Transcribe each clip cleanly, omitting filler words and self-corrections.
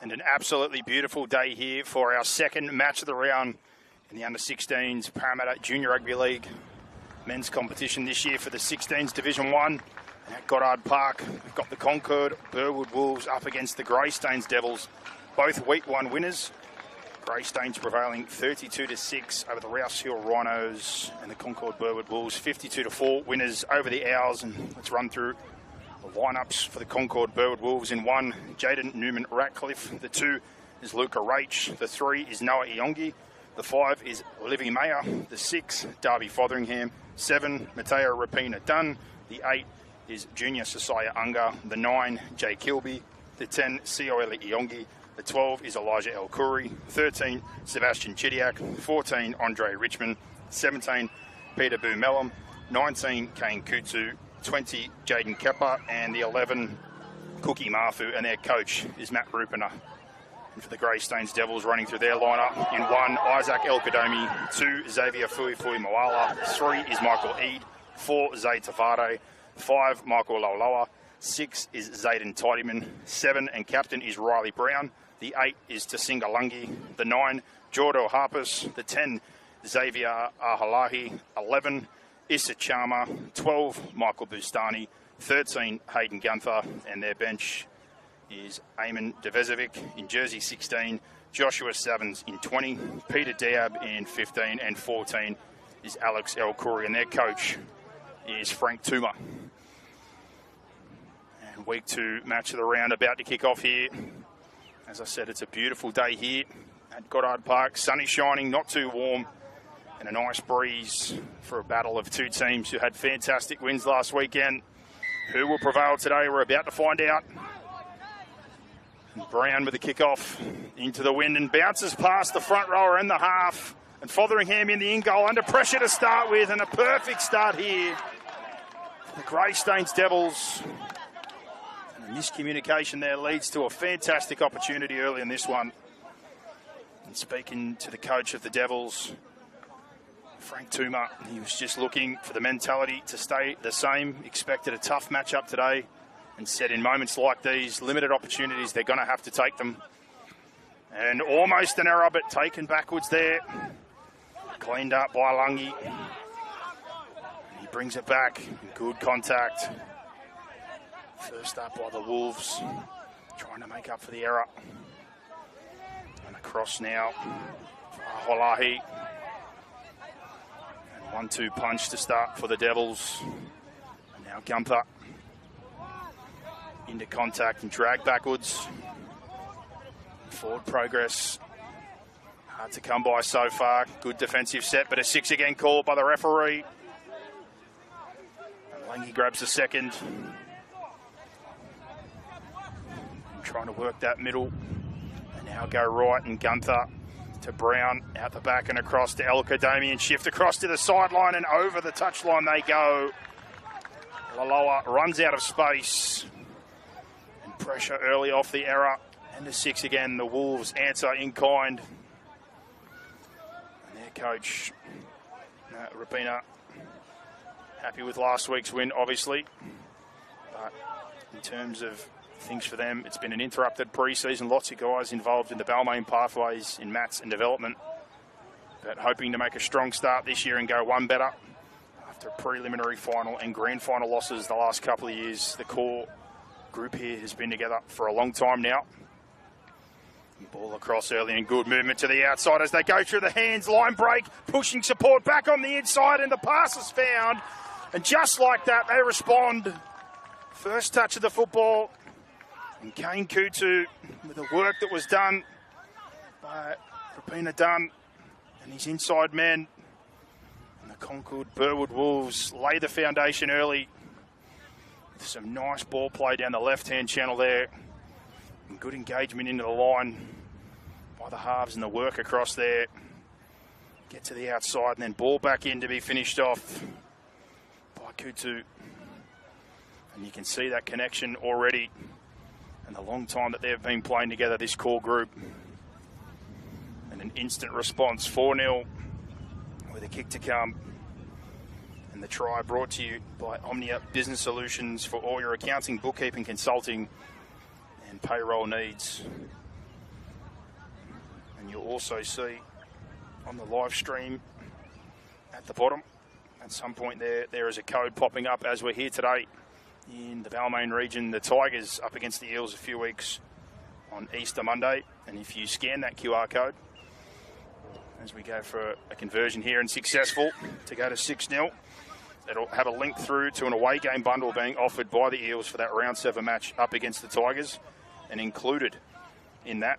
And an absolutely beautiful day here for our second match of the round in the under-16s Parramatta Junior Rugby League men's competition this year for the 16s Division 1. And at Goddard Park, we've got the Concord Burwood Wolves up against the Greystanes Devils, both Week 1 winners. Greystanes prevailing 32-6 over the Rouse Hill Rhinos, and the Concord Burwood Wolves 52-4 winners over the Owls. And let's run through the lineups for the Concord Burwood Wolves. In 1, Jaden Newman Ratcliffe. The 2 is Luca Rach. The 3 is Noah Iongi. The 5 is Livy Mayer. The 6, Darby Fotheringham. 7, Mateo Rapina Dunn. The 8 is Junior Sasaya Unga. The 9, Jay Kilby. The 10, Sioeli Iongi. The 12 is Elijah El Khoury. 13, Sebastian Chidiak. 14, Andre Richmond. 17, Peter Boomelum. 19, Kane Kutsu. 20, Jaden Kepper. And the 11, Cookie Marfu. And their coach is Matt Rupiner. And for the Greystanes Devils, running through their lineup. In 1, Isaac El-Kadomi. 2, Xavier Fuifui Moala. 3 is Michael Eade. 4, Zay Tafade. 5, Michael Lauloa. 6 is Zayden Tidyman. 7 and captain is Riley Brown. The 8 is Tasinga Lungi. The 9, Jordo Harpus. The 10, Xavier Ahalahi. 11, Issa Chama. 12, Michael Bustani. 13, Hayden Gunther. And their bench is Eamon Devezovic in jersey 16, Joshua Savins in 20, Peter Diab in 15, and 14 is Alex El Khoury. And their coach is Frank Tuma. And Week 2 match of the round about to kick off here. As I said, it's a beautiful day here at Goddard Park. Sunny shining, not too warm, and a nice breeze for a battle of two teams who had fantastic wins last weekend. Who will prevail today? We're about to find out. And Brown with the kickoff into the wind and bounces past the front rower and the half. And Fotheringham in the in-goal, under pressure to start with, and a perfect start here for the Greystanes Devils. And a miscommunication there leads to a fantastic opportunity early in this one. And speaking to the coach of the Devils, Frank Tuma, he was just looking for the mentality to stay the same, expected a tough matchup today, and said in moments like these, limited opportunities, they're going to have to take them. And almost an error, but taken backwards there. Cleaned up by Lungi. And he brings it back. Good contact. First up by the Wolves, trying to make up for the error. And across now for Ahalahi. And 1-2 punch to start for the Devils. And now Gunther into contact and drag backwards. Forward progress. Hard to come by so far. Good defensive set, but a 6 again called by the referee. And Langy grabs the second. And trying to work that middle. And now go right, and Gunther to Brown, out the back and across to El-Kadomi, and shift across to the sideline, and over the touchline they go. Laloa runs out of space. And pressure early off the error. And the 6 again, the Wolves answer in kind. And their coach, Rapina, happy with last week's win, obviously. But in terms of things for them, it's been an interrupted pre-season. Lots of guys involved in the Balmain pathways in mats and development. But hoping to make a strong start this year and go one better. After a preliminary final and grand final losses the last couple of years, the core group here has been together for a long time now. Ball across early and good movement to the outside as they go through the hands. Line break, pushing support back on the inside, and the pass is found. And just like that, they respond. First touch of the football. And Kane Kutu, with the work that was done by Rapina Dunn and his inside men. And the Concord Burwood Wolves lay the foundation early. With some nice ball play down the left-hand channel there. And good engagement into the line by the halves and the work across there. Get to the outside and then ball back in to be finished off by Kutu. And you can see that connection already and the long time that they've been playing together, this core group. And an instant response, 4-0 with a kick to come. And the try brought to you by Omnia Business Solutions for all your accounting, bookkeeping, consulting and payroll needs. And you'll also see on the live stream at the bottom, at some point there is a code popping up as we're here today in the Balmain region. The Tigers up against the Eels a few weeks on Easter Monday. And if you scan that QR code, as we go for a conversion here and successful to go to 6-0, it'll have a link through to an away game bundle being offered by the Eels for that round 7 match up against the Tigers. And included in that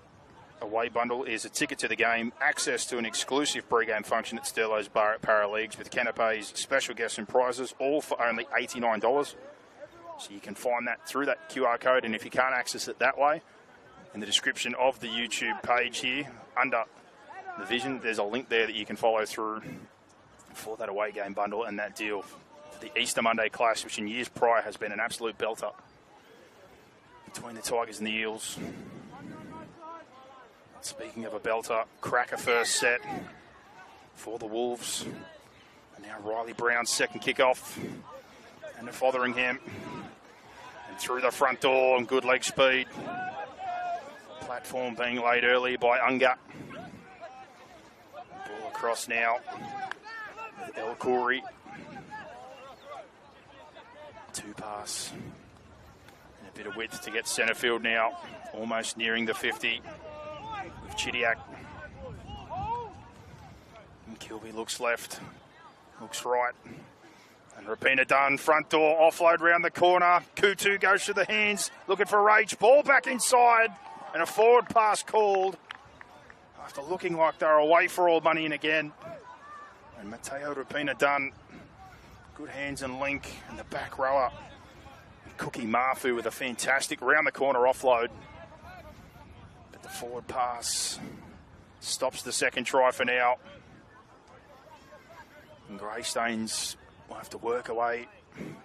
away bundle is a ticket to the game, access to an exclusive pre-game function at Sterlo's Bar at Paraleagues with canapes, special guests and prizes, all for only $89. So you can find that through that QR code, and if you can't access it that way, in the description of the YouTube page here, under the vision, there's a link there that you can follow through for that away game bundle and that deal for the Easter Monday clash, which in years prior has been an absolute belter between the Tigers and the Eels. Speaking of a belter, cracker first set for the Wolves. And now Riley Brown's second kickoff. And Fotheringham. And through the front door on good leg speed. Platform being laid early by Unga. Ball across now with El Khoury. 2 pass. And a bit of width to get centre field now. Almost nearing the 50. With Chidiac. And Kilby looks left, looks right. And Rapina Dunn, front door, offload round the corner. Kutu goes to the hands, looking for Rage. Ball back inside, and a forward pass called after looking like they're away for all money and again. And Mateo Rapina Dunn, good hands and link, and the back rower. And Cookie Mafu with a fantastic round the corner offload. The forward pass stops the second try for now. And Greystanes will have to work away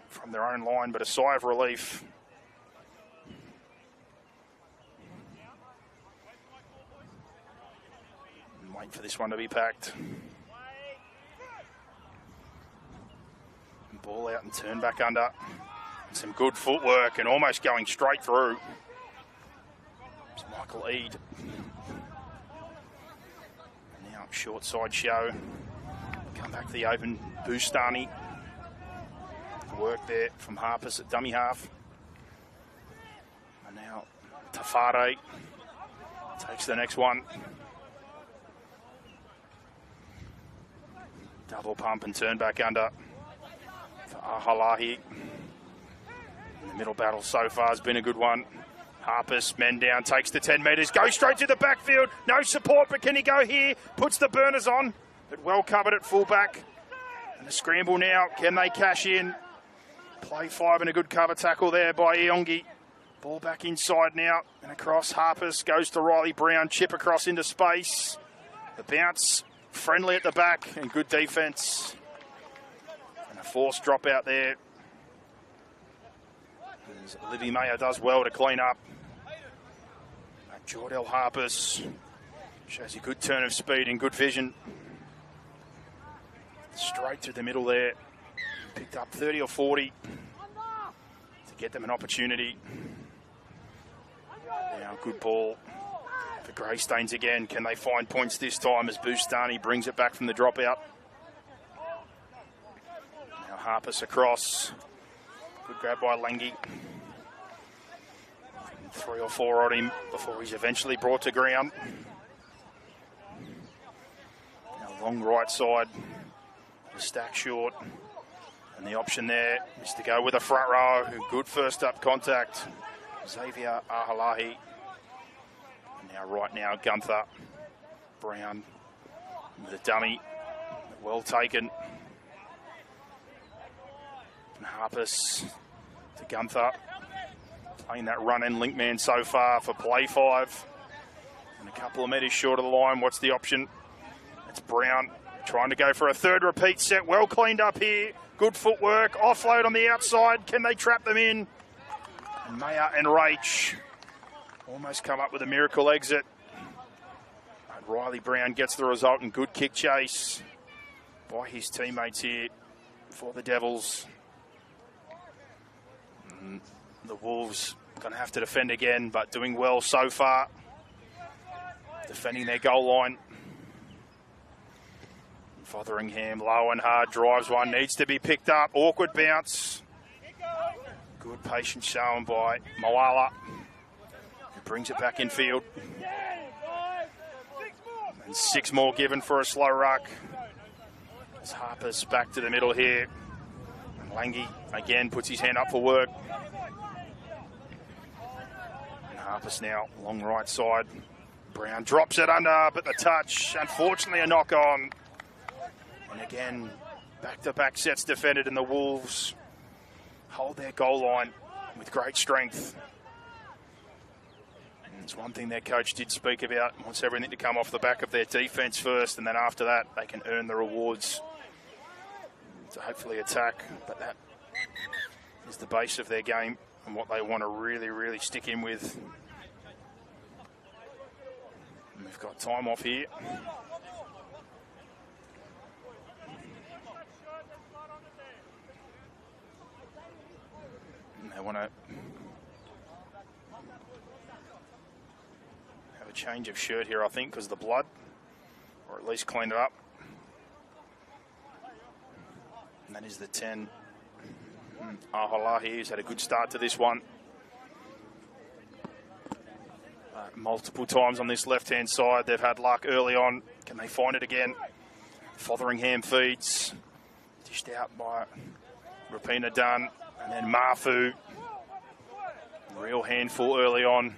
from their own line, but a sigh of relief. And wait for this one to be packed. And ball out and turn back under. And some good footwork and almost going straight through. It's Michael Eade. And now short side show. Come back to the open. Boustani. Work there from Harpers at dummy half. And now Tafare takes the next one. Double pump and turn back under for Ahalahi. And the middle battle so far has been a good one. Harpers, men down, takes the 10 metres, goes straight to the backfield. No support, but can he go here? Puts the burners on, but well covered at fullback. And the scramble now, can they cash in? Play 5 and a good cover tackle there by Iongi. Ball back inside now and across. Harpers goes to Riley Brown, chip across into space. The bounce, friendly at the back and good defence. And a forced drop out there. As Libby Mayer does well to clean up. Jordell Harpers shows a good turn of speed and good vision. Straight through the middle there. Picked up 30 or 40 to get them an opportunity. Now good ball for Greystanes again. Can they find points this time as Boustani brings it back from the dropout? Now Harpers across. Good grab by Langi. 3 or 4 on him before he's eventually brought to ground. Now long right side. The stack short. And the option there is to go with a front row. Good first up contact. Xavier Ahalahi. And now right now Gunther. Brown with a dummy. Well taken. And Harpers to Gunther. Playing that run and link man so far for play 5. And a couple of metres short of the line. What's the option? It's Brown trying to go for a third repeat set. Well cleaned up here. Good footwork. Offload on the outside. Can they trap them in? And Mayer and Rach almost come up with a miracle exit. And Riley Brown gets the result and good kick chase by his teammates here for the Devils. And the Wolves going to have to defend again, but doing well so far. defending their goal line. Fotheringham low and hard, drives one, needs to be picked up. Awkward bounce. Good patience shown by Moala, who brings it back in field. And 6 more given for a slow ruck. As Harper's back to the middle here. And Lange again puts his hand up for work. And Harper's now along right side. Brown drops it under, but the touch, unfortunately a knock on. And again, back-to-back sets defended, and the Wolves hold their goal line with great strength. And it's one thing their coach did speak about, wants everything to come off the back of their defence first, and then after that they can earn the rewards to hopefully attack. But that is the base of their game and what they want to really, really stick in with. And we've got time off here. They want to have a change of shirt here, I think, because of the blood, or at least clean it up. And that is the 10. Aholahi, who's had a good start to this one. Multiple times on this left-hand side. They've had luck early on. Can they find it again? Fotheringham feeds. Dished out by Rapina Dunn. And then Mafu. Real handful early on.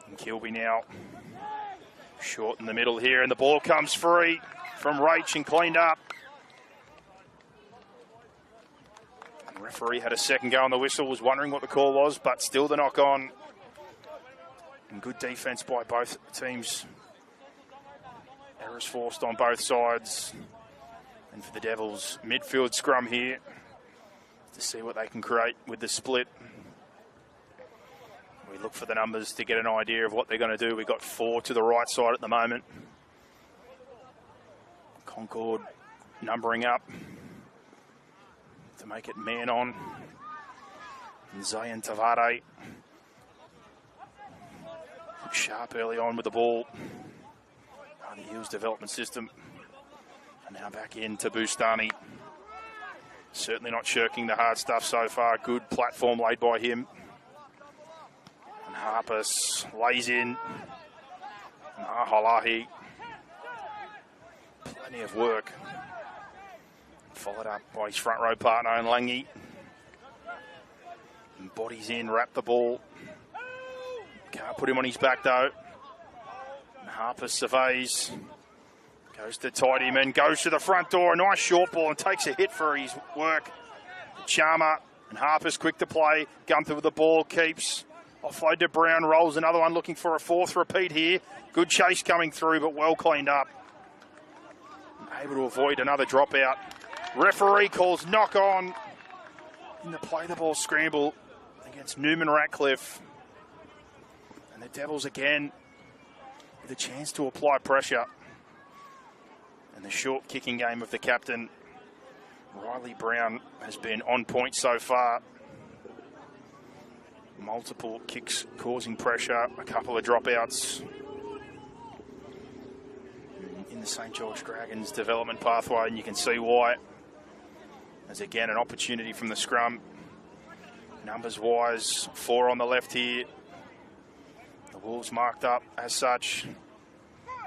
And Kilby now short in the middle here. And the ball comes free from Rach and cleaned up. And the referee had a second go on the whistle, was wondering what the call was, but still the knock on. And good defence by both teams. Errors forced on both sides. And for the Devils, midfield scrum here to see what they can create with the split. We look for the numbers to get an idea of what they're going to do. We've got 4 to the right side at the moment. Concord numbering up to make it man on. And Zayn Tavare sharp early on with the ball. The Eels development system. And now back in to Bustani. Certainly not shirking the hard stuff so far. Good platform laid by him. And Harpus lays in. And Aholahi. Plenty of work. Followed up by his front row partner and Lange. And bodies in, wrap the ball. Can't put him on his back though. And Harpus surveys. Goes to tidy him and goes to the front door. A nice short ball and takes a hit for his work. Charmer and Harper's quick to play. Gunther with the ball, keeps. Offload to Brown, rolls another one, looking for a 4th repeat here. Good chase coming through, but well cleaned up. Able to avoid another dropout. Referee calls knock on in the play the ball scramble against Newman Ratcliffe. And the Devils again with a chance to apply pressure. And the short kicking game of the captain, Riley Brown, has been on point so far. Multiple kicks causing pressure, a couple of dropouts in the St. George Dragons development pathway, and you can see why. There's again an opportunity from the scrum. Numbers wise, 4 on the left here. The Wolves marked up as such.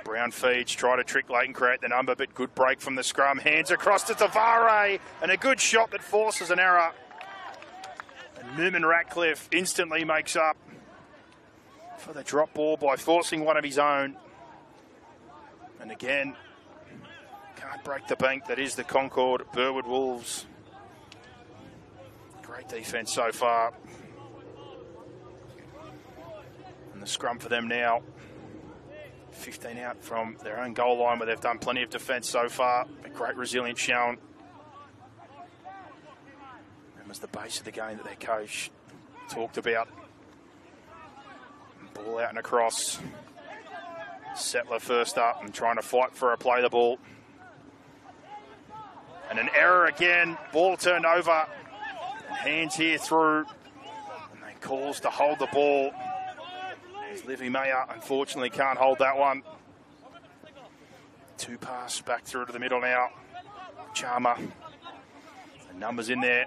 Brown feeds, try to trick late and create the number, but good break from the scrum. Hands across to Tavare, and a good shot that forces an error. And Newman Ratcliffe instantly makes up for the drop ball by forcing one of his own. And again, can't break the bank that is the Concord Burwood Wolves. Great defence so far. And the scrum for them now. 15 out from their own goal line, where they've done plenty of defence so far. A great resilience shown. That was the base of the game that their coach talked about. Ball out and across. Settler first up and trying to fight for a play the ball. And an error again. Ball turned over. And hands here through. And they calls to hold the ball. As Livy Mayer unfortunately can't hold that one. 2 pass back through to the middle now. Charmer. The numbers in there.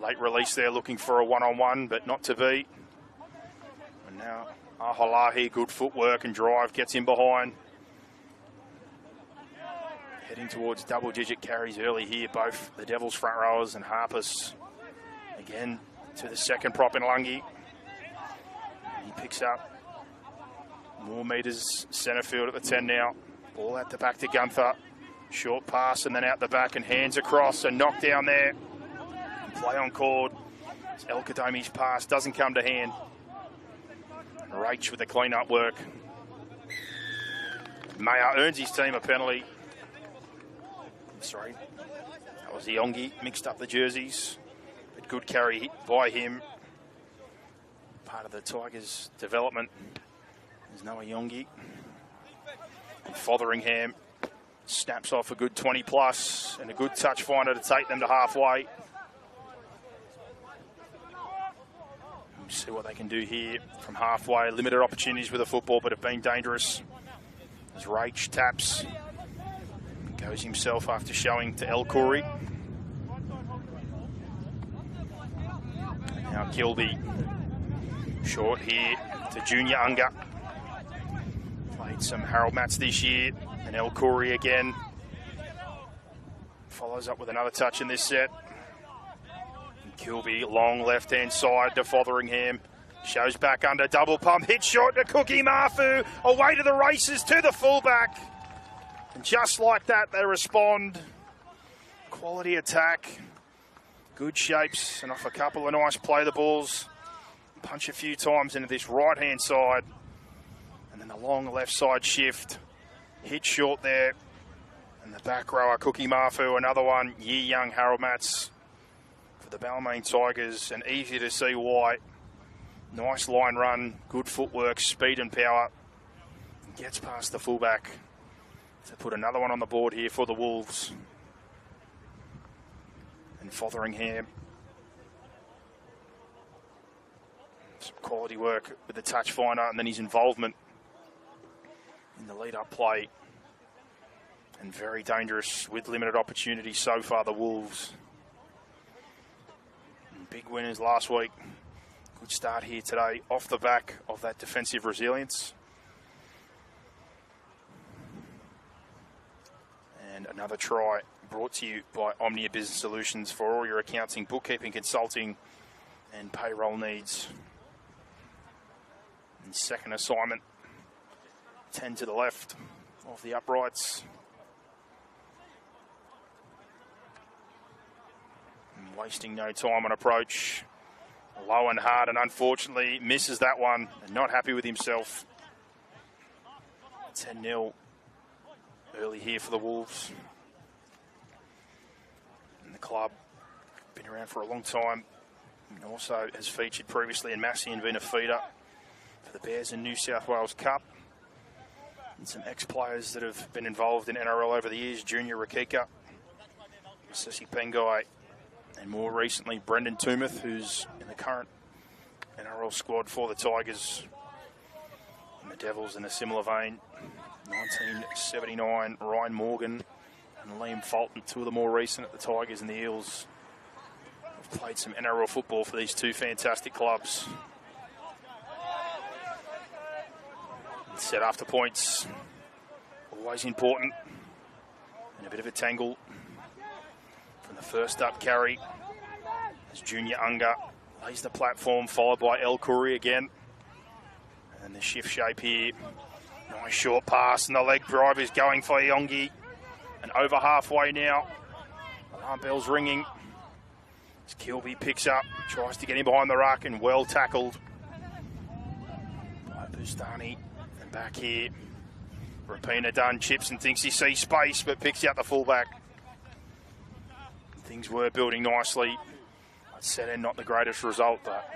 Late release there, looking for a one-on-one, but not to be. And now Aholahi, good footwork and drive, gets in behind. Heading towards double-digit carries early here, both the Devils front rowers and Harpers. Again, to the second prop in Lungi. He picks up more metres, centre field at the 10 now. Ball out the back to Gunther. Short pass and then out the back and hands across and knock down there. And play on cord. El Kadomi's pass doesn't come to hand. Rach with the clean-up work. Mayer earns his team a penalty. Sorry, that was Iongi, mixed up the jerseys. But good carry by him. Part of the Tigers' development. There's no Iongi. And Fotheringham snaps off a good 20 plus and a good touch finder to take them to halfway. We'll see what they can do here from halfway. Limited opportunities with the football, but have been dangerous. As Rach taps. Goes himself after showing to El Khoury. Now Kilby. Short here to Junior Unger. Played some Harold Matts this year. And El Khoury again. Follows up with another touch in this set. And Kilby, long left-hand side to Fotheringham. Shows back under, double pump, hit short to Cookie Mafu. Away to the races to the fullback. And just like that, they respond. Quality attack. Good shapes and off a couple of nice play the balls. Punch a few times into this right-hand side. And then the long left side shift. Hit short there. And the back rower, Cookie Mafu, another one. Year young Harold Matts for the Balmain Tigers. And easy to see why. Nice line run, good footwork, speed and power. Gets past the fullback. To put another one on the board here for the Wolves. And Fotheringham. Some quality work with the touch finder and then his involvement in the lead-up play. And very dangerous with limited opportunity so far, the Wolves. And big winners last week. Good start here today off the back of that defensive resilience. And another try brought to you by Omnia Business Solutions for all your accounting, bookkeeping, consulting and payroll needs. And second assignment, 10 to the left of the uprights. And wasting no time on approach. Low and hard, and unfortunately misses that one. And not happy with himself. 10-0 early here for the Wolves. And the club, been around for a long time. And also has featured previously in Massey and been a feeder for the Bears and New South Wales Cup. And some ex-players that have been involved in NRL over the years. Junior Rakika, Sissy Pengai, and more recently Brendan Tumeth, who's in the current NRL squad for the Tigers. And the Devils in a similar vein. 1979, Ryan Morgan and Liam Fulton, two of the more recent at the Tigers and the Eels. Have played some NRL football for these two fantastic clubs. And set after points, always important. And a bit of a tangle from the first up carry as Junior Unger lays the platform, followed by El Khoury again. And the shift shape here. Nice short pass, and the leg drive is going for Iongi. And over halfway now. Alarm bell's ringing. As Kilby picks up, tries to get him behind the ruck, and well tackled by Bustani. And back here, Rapina Dunn chips and thinks he sees space, but picks out the fullback. Things were building nicely. I'd set in not the greatest result, but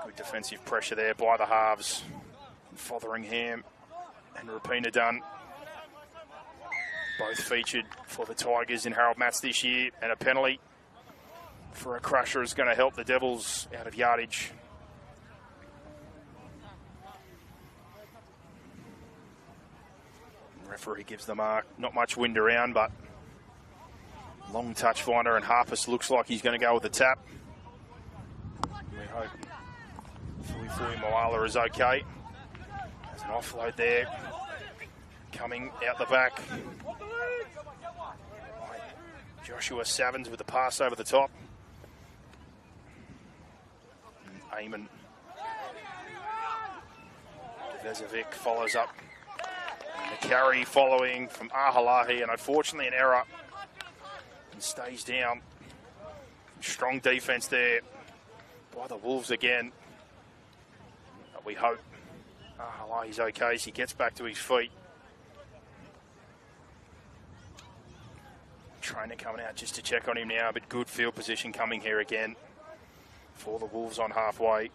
good defensive pressure there by the halves. Fotheringham and Rapina Dunn both featured for the Tigers in Harold Matts this year, and a penalty for a crusher is going to help the Devils out of yardage. Referee gives the mark. Not much wind around, but long touch finder, and Harpus looks like he's going to go with the tap. We hope Fui Moala is okay. There's an offload there. Coming out the back. Joshua Savins with the pass over the top. And Eamon Vezovic follows up. And the carry following from Ahalahi, and unfortunately an error. And stays down. Strong defence there by the Wolves again. But we hope Ahalahi's okay as he gets back to his feet. Trainer coming out just to check on him now, but good field position coming here again for the Wolves on halfway.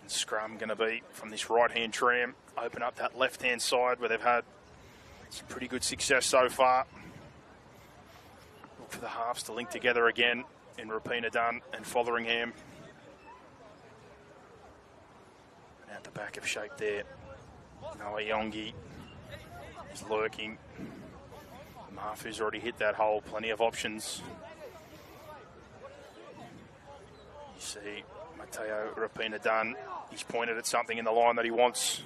And scrum going to be from this right-hand tram. Open up that left-hand side where they've had some pretty good success so far. Look for the halves to link together again in Rapina Dunn and Fotheringham. And out the back of shape there, Noah Yongi is lurking. Mafu's already hit that hole, plenty of options. You see Matteo Rapina Dunn, he's pointed at something in the line that he wants.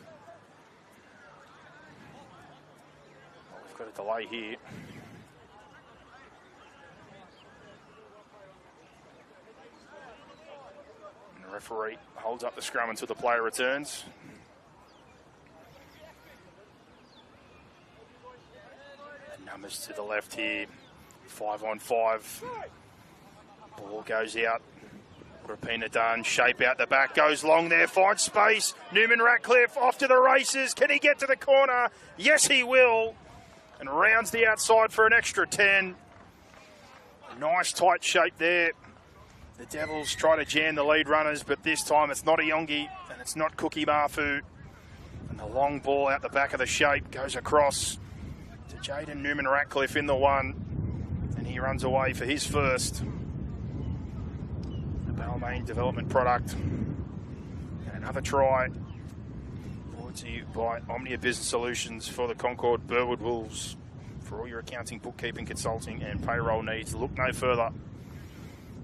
Well, we've got a delay here. And the referee holds up the scrum until the player returns. Numbers to the left here, 5-on-5. Ball goes out. Rapina Dunn, shape out the back, goes long there, finds space. Newman Ratcliffe off to the races. Can he get to the corner? Yes, he will. And rounds the outside for an extra 10. Nice tight shape there. The Devils try to jam the lead runners, but this time it's not a Yongi and it's not Cookie Mafu. And the long ball out the back of the shape goes across to Jaden Newman Ratcliffe in the one, and he runs away for his first. The Balmain development product. And another try brought to you by Omnia Business Solutions for the Concord Burwood Wolves. For all your accounting, bookkeeping, consulting and payroll needs, look no further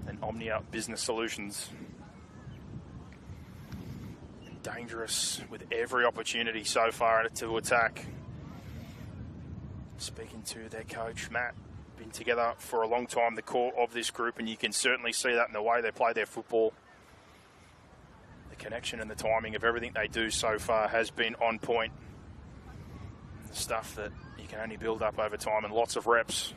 than Omnia Business Solutions. And dangerous with every opportunity so far to attack. Speaking to their coach, Matt, been together for a long time, the core of this group, and you can certainly see that in the way they play their football. The connection and the timing of everything they do so far has been on point. The stuff that you can only build up over time and lots of reps.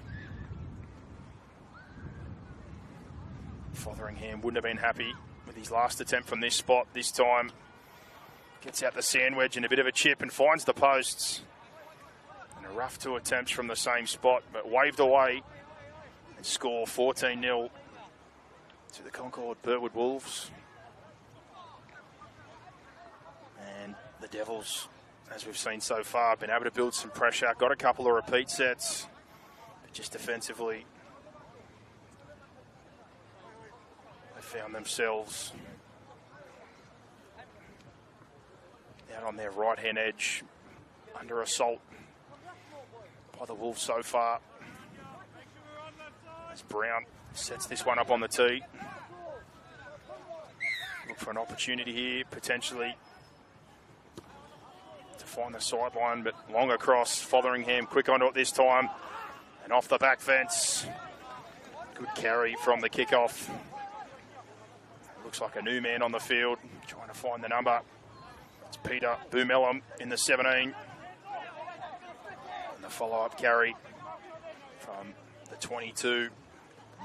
Fotheringham wouldn't have been happy with his last attempt from this spot. This time gets out the sand wedge and a bit of a chip and finds the posts. A rough two attempts from the same spot, but waved away and score 14-0 to the Concord Burwood Wolves. And the Devils, as we've seen so far, been able to build some pressure, got a couple of repeat sets, but just defensively, they found themselves out on their right-hand edge under assault by the Wolves so far. As Brown sets this one up on the tee. Look for an opportunity here, potentially, to find the sideline, but long across. Fotheringham quick onto it this time. And off the back fence. Good carry from the kickoff. Looks like a new man on the field, trying to find the number. It's Peter Boomelum in the 17. The follow-up carry from the 22,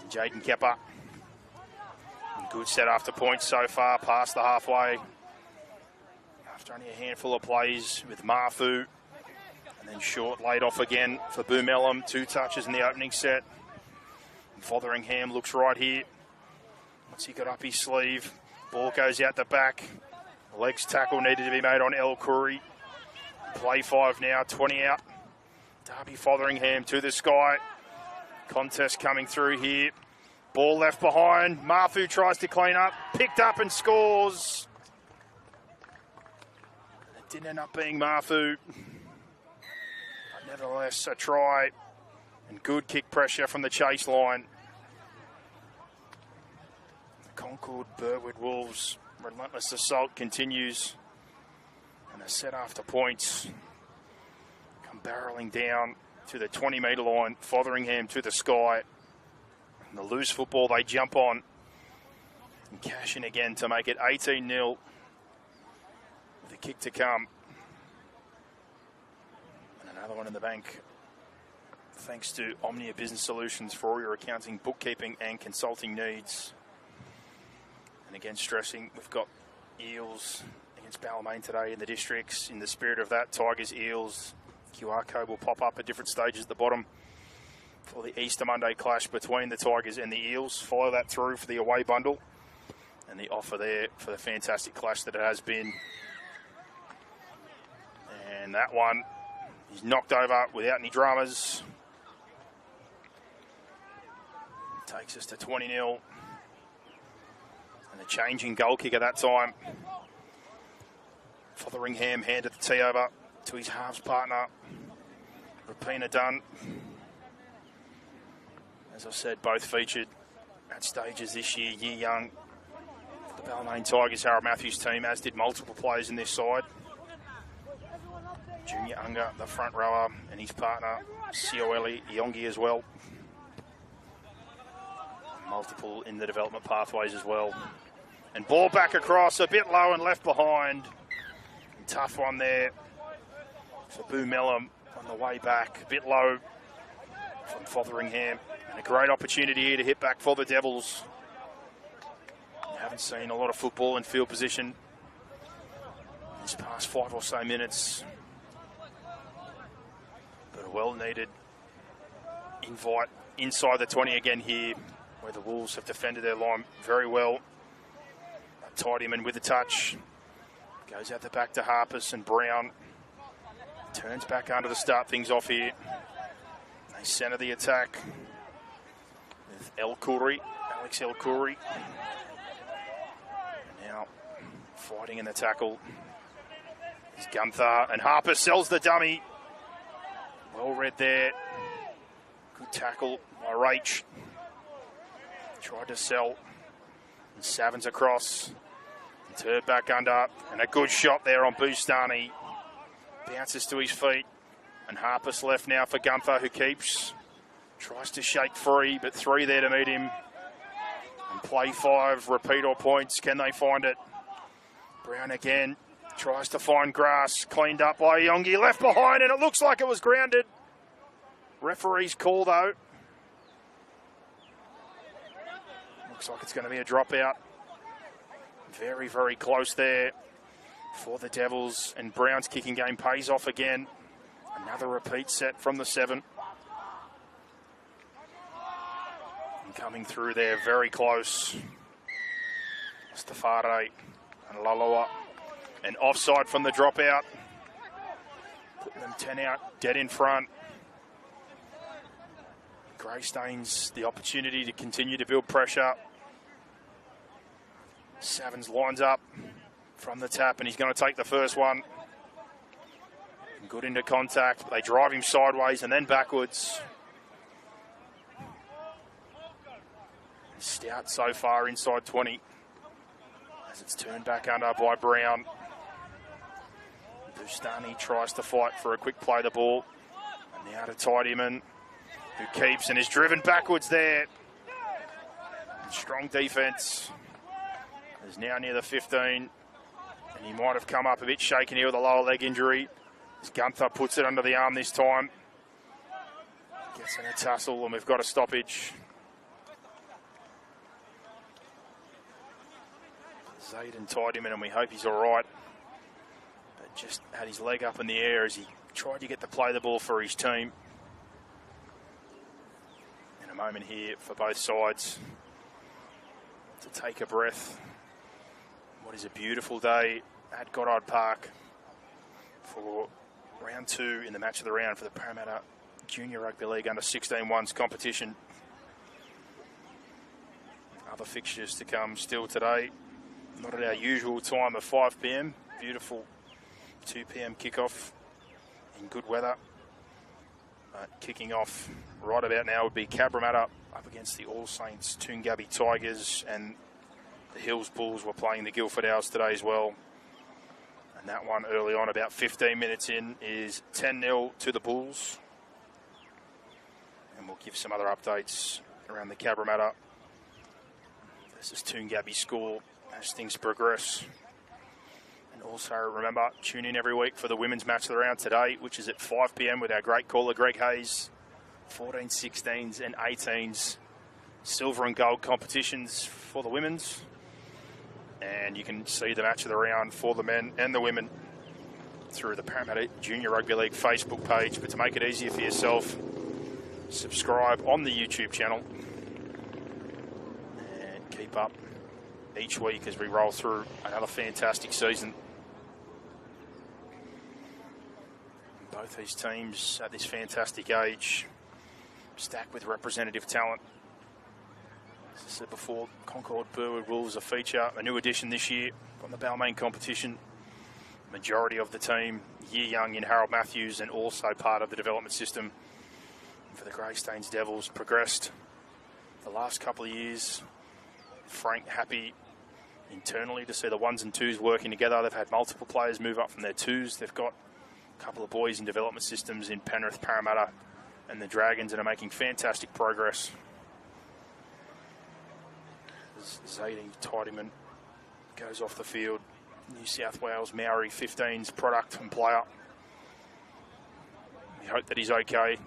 Jaden Kepper. Good set after points so far, past the halfway. After only a handful of plays with Mafu. And then short laid off again for Boomelum. 2 touches in the opening set. And Fotheringham looks right here. Once he got up his sleeve, ball goes out the back. Legs tackle needed to be made on El Khoury. Play 5 now, 20 out. Darby Fotheringham to the sky. Contest coming through here. Ball left behind. Mafu tries to clean up. Picked up and scores. The Didn't end up being Marfu. But nevertheless, a try and good kick pressure from the chase line. The Concord Burwood Wolves' relentless assault continues. And a set after points come barrelling down to the 20-metre line. Fotheringham to the sky. And the loose football they jump on and cash in again to make it 18-0 with a kick to come. And another one in the bank. Thanks to Omnia Business Solutions for all your accounting, bookkeeping and consulting needs. And again, stressing, we've got Eels against Balmain today in the districts. In the spirit of that, Tigers, Eels, QR code will pop up at different stages at the bottom for the Easter Monday clash between the Tigers and the Eels. Follow that through for the away bundle and the offer there for the fantastic clash that it has been. And that one is knocked over without any dramas. Takes us to 20-0. And a changing goal kick at that time. Fotheringham handed the tee over to his halves partner, Rapina Dunn. As I said, both featured at stages this year, year young. For the Balmain Tigers, Harold Matthews' team, as did multiple players in this side. Junior Unger, the front rower, and his partner, Sioweli Yongi as well. Multiple in the development pathways as well. And ball back across, a bit low and left behind. Tough one there for Boo Mellum on the way back. A bit low from Fotheringham. And a great opportunity here to hit back for the Devils. You haven't seen a lot of football in field position these past 5 or so minutes. But a well-needed invite inside the 20 again here, where the Wolves have defended their line very well. Tied him in with a touch. Goes out the back to Harpus and Brown. Turns back under to start things off here. They centre the attack with Alex El Khoury. Now fighting in the tackle is Gunther, and Harpus sells the dummy. Well read there. Good tackle by Rach. Tried to sell. And Savins across. Turned back under, and a good shot there on Bustani. Bounces to his feet, and Harpus left now for Gunther, who keeps. Tries to shake free, but 3 there to meet him. And play 5, repeat all points. Can they find it? Brown again, tries to find grass. Cleaned up by Yongi, left behind, and it looks like it was grounded. Referee's call, though. Looks like it's going to be a dropout. Very, very close there for the Devils, and Brown's kicking game pays off again. Another repeat set from the 7. And coming through there, very close. Stafare and Laloa. And offside from the dropout. Putting them 10 out, dead in front. Greystanes, the opportunity to continue to build pressure. Savins lines up from the tap, and he's going to take the first one. Good into contact. They drive him sideways and then backwards. Stout so far inside 20. As it's turned back under by Brown. Bustani tries to fight for a quick play the ball. And now to Tidyman, who keeps and is driven backwards there. And strong defence. Is now near the 15, and he might have come up a bit shaken here with a lower leg injury. As Gunther puts it under the arm this time. Gets in a tussle, and we've got a stoppage. Zayden tied him in, and we hope he's all right. But just had his leg up in the air as he tried to get to play the ball for his team. In a moment here for both sides to take a breath. What is a beautiful day at Goddard Park for round 2 in the match of the round for the Parramatta Junior Rugby League under 16 ones competition. Other fixtures to come still today. Not at our usual time of 5 p.m. Beautiful 2 p.m. kickoff in good weather. Kicking off right about now would be Parramatta up against the All Saints Toongabbie Tigers, and the Hills Bulls were playing the Guildford Owls today as well. And that one early on, about 15 minutes in, is 10-0 to the Bulls. And we'll give some other updates around the Parramatta versus Toongabbie score as things progress. And also remember, tune in every week for the women's match of the round today, which is at 5 p.m. with our great caller Greg Hayes. 14s, 16s and 18s silver and gold competitions for the women's. And you can see the match of the round for the men and the women through the Parramatta Junior Rugby League Facebook page. But to make it easier for yourself, subscribe on the YouTube channel and keep up each week as we roll through another fantastic season. Both these teams at this fantastic age, stacked with representative talent. As I said before, Concord Burwood Wolves a feature, a new addition this year from the Balmain competition. Majority of the team year young in Harold Matthews, and also part of the development system for the Greystanes Devils. Progressed the last couple of years. Frank happy internally to see the 1s and 2s working together. They've had multiple players move up from their 2s. They've got a couple of boys in development systems in Penrith, Parramatta and the Dragons, and are making fantastic progress. Zadie Tidyman goes off the field. New South Wales Maori 15s product and player. We hope that he's okay.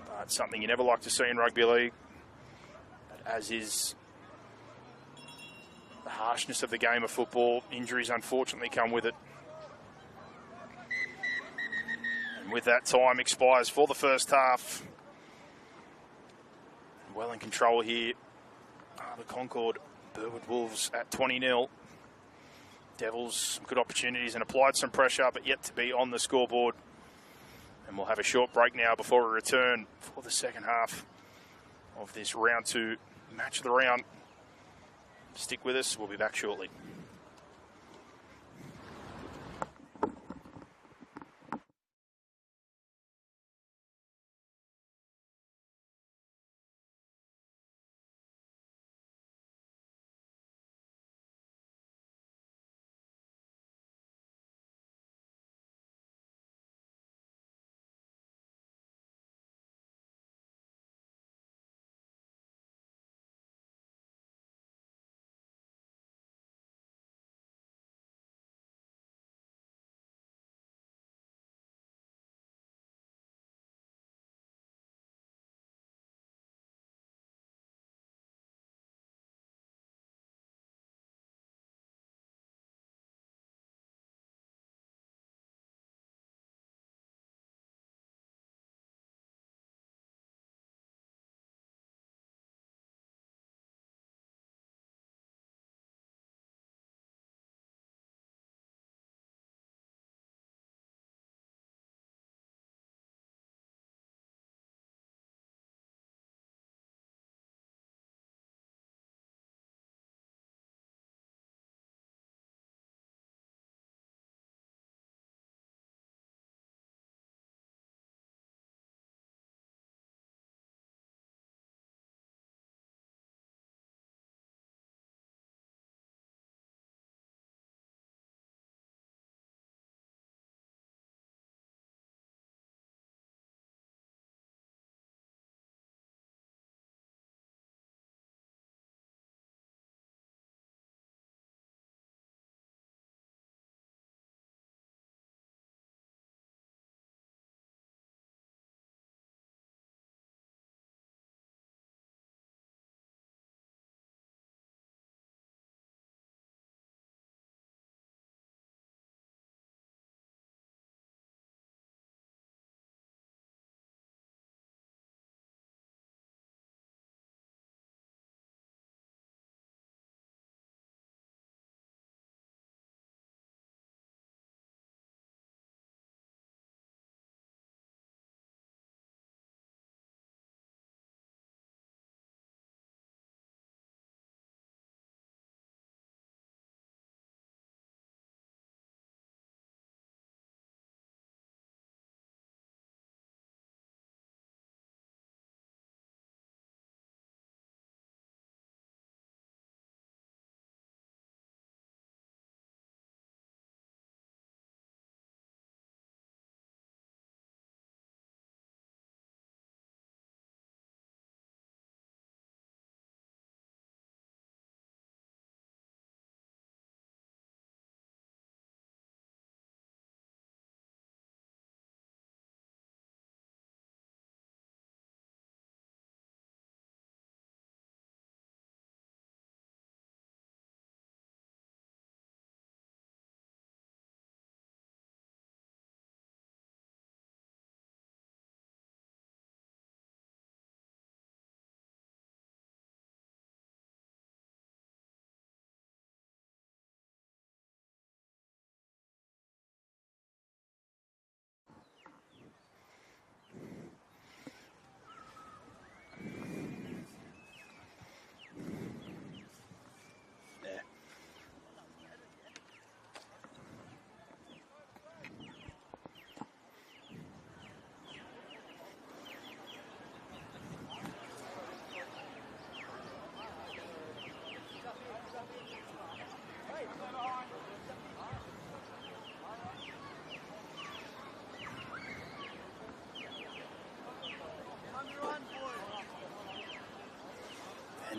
But something you never like to see in rugby league, but as is the harshness of the game of football, injuries unfortunately come with it. And with that, time expires for the first half. Well in control here, the Concord Burwood Wolves at 20-0. Devils, some good opportunities and applied some pressure, but yet to be on the scoreboard. And we'll have a short break now before we return for the second half of this round 2 match of the round. Stick with us, we'll be back shortly.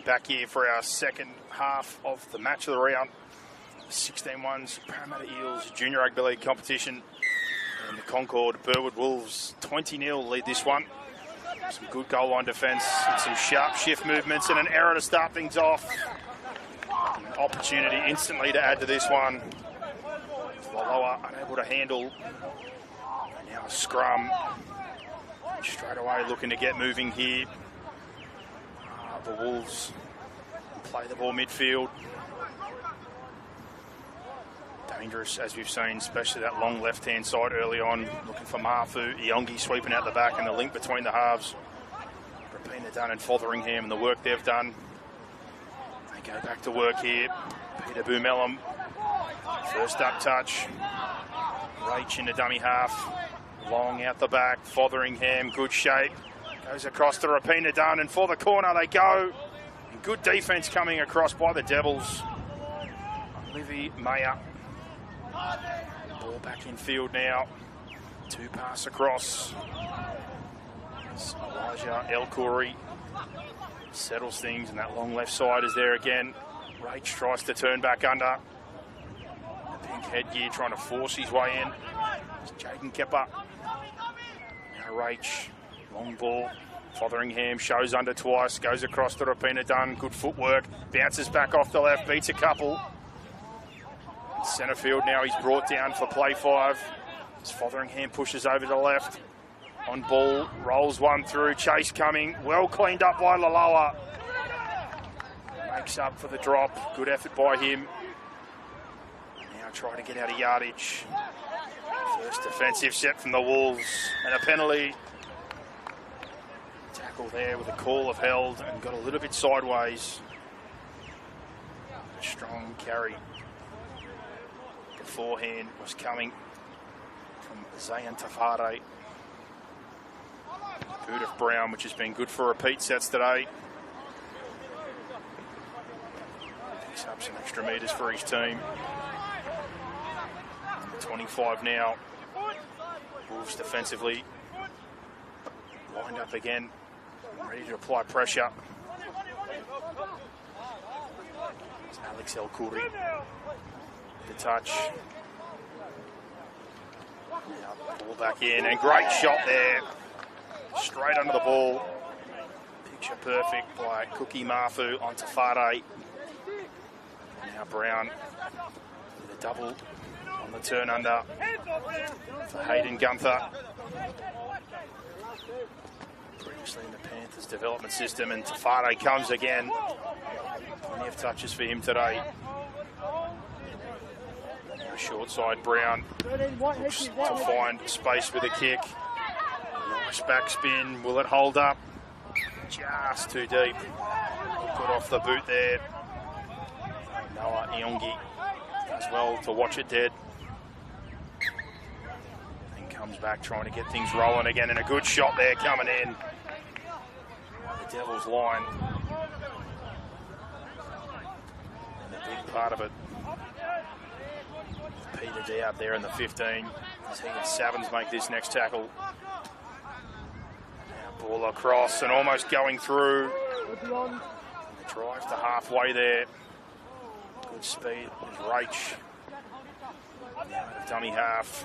Back here for our second half of the match of the round. 16-1's Parramatta EELS Junior Rugby League competition. And the Concord Burwood Wolves 20-0 lead this one. Some good goal line defence and some sharp shift movements and an error to start things off. An opportunity instantly to add to this one. Lower unable to handle. And now a scrum. Straight away looking to get moving here. The Wolves play the ball midfield. Dangerous, as we've seen, especially that long left-hand side early on. Looking for Mafu. Iongi sweeping out the back and the link between the halves. Rapina Dunn and Fotheringham and the work they've done. They go back to work here. Peter Boomelum. First up touch. Rach in the dummy half. Long out the back. Fotheringham, good shape. Goes across to Rapina Dunn, and for the corner they go. And good defence coming across by the Devils. Livy Mayer. Ball back in field now. Two pass across. It's Elijah El-Khoury settles things, and that long left side is there again. Rach tries to turn back under. The pink headgear trying to force his way in. It's Jaden Kepper. Now Rach. Long ball. Fotheringham shows under twice. Goes across to Rapina Dunn. Good footwork. Bounces back off the left. Beats a couple. Centre field now he's brought down for play 5. As Fotheringham pushes over to the left. On ball. Rolls one through. Chase coming. Well cleaned up by Laloa. Makes up for the drop. Good effort by him. Now trying to get out of yardage. First defensive set from the Wolves. And a penalty. Tackle there with a call of held and got a little bit sideways. A strong carry. The forehand was coming from Zayn Tafare. Boot of Brown, which has been good for repeat sets today. Picks up some extra metres for his team. 25 now. Wolves defensively lined up again, ready to apply pressure. It's Alex El-Khoury. The touch. Now, ball back in, and great shot there. Straight under the ball. Picture perfect by Cookie Mafu on Tafare. Now Brown with a double on the turn under for Hayden Gunther. Previously in the Panthers development system, and Tafare comes again. Plenty of touches for him today. Now short side Brown looks to find space with a kick. Nice backspin. Will it hold up? Just too deep. Put off the boot there. Noah Iongi as well to watch it dead. And comes back trying to get things rolling again, and a good shot there coming in. The Devils line. And a big part of it. Peter D out there in the 15. As he and Savins make this next tackle. Now ball across and almost going through. And the drive to halfway there. Good speed. There's Rach. Now dummy half.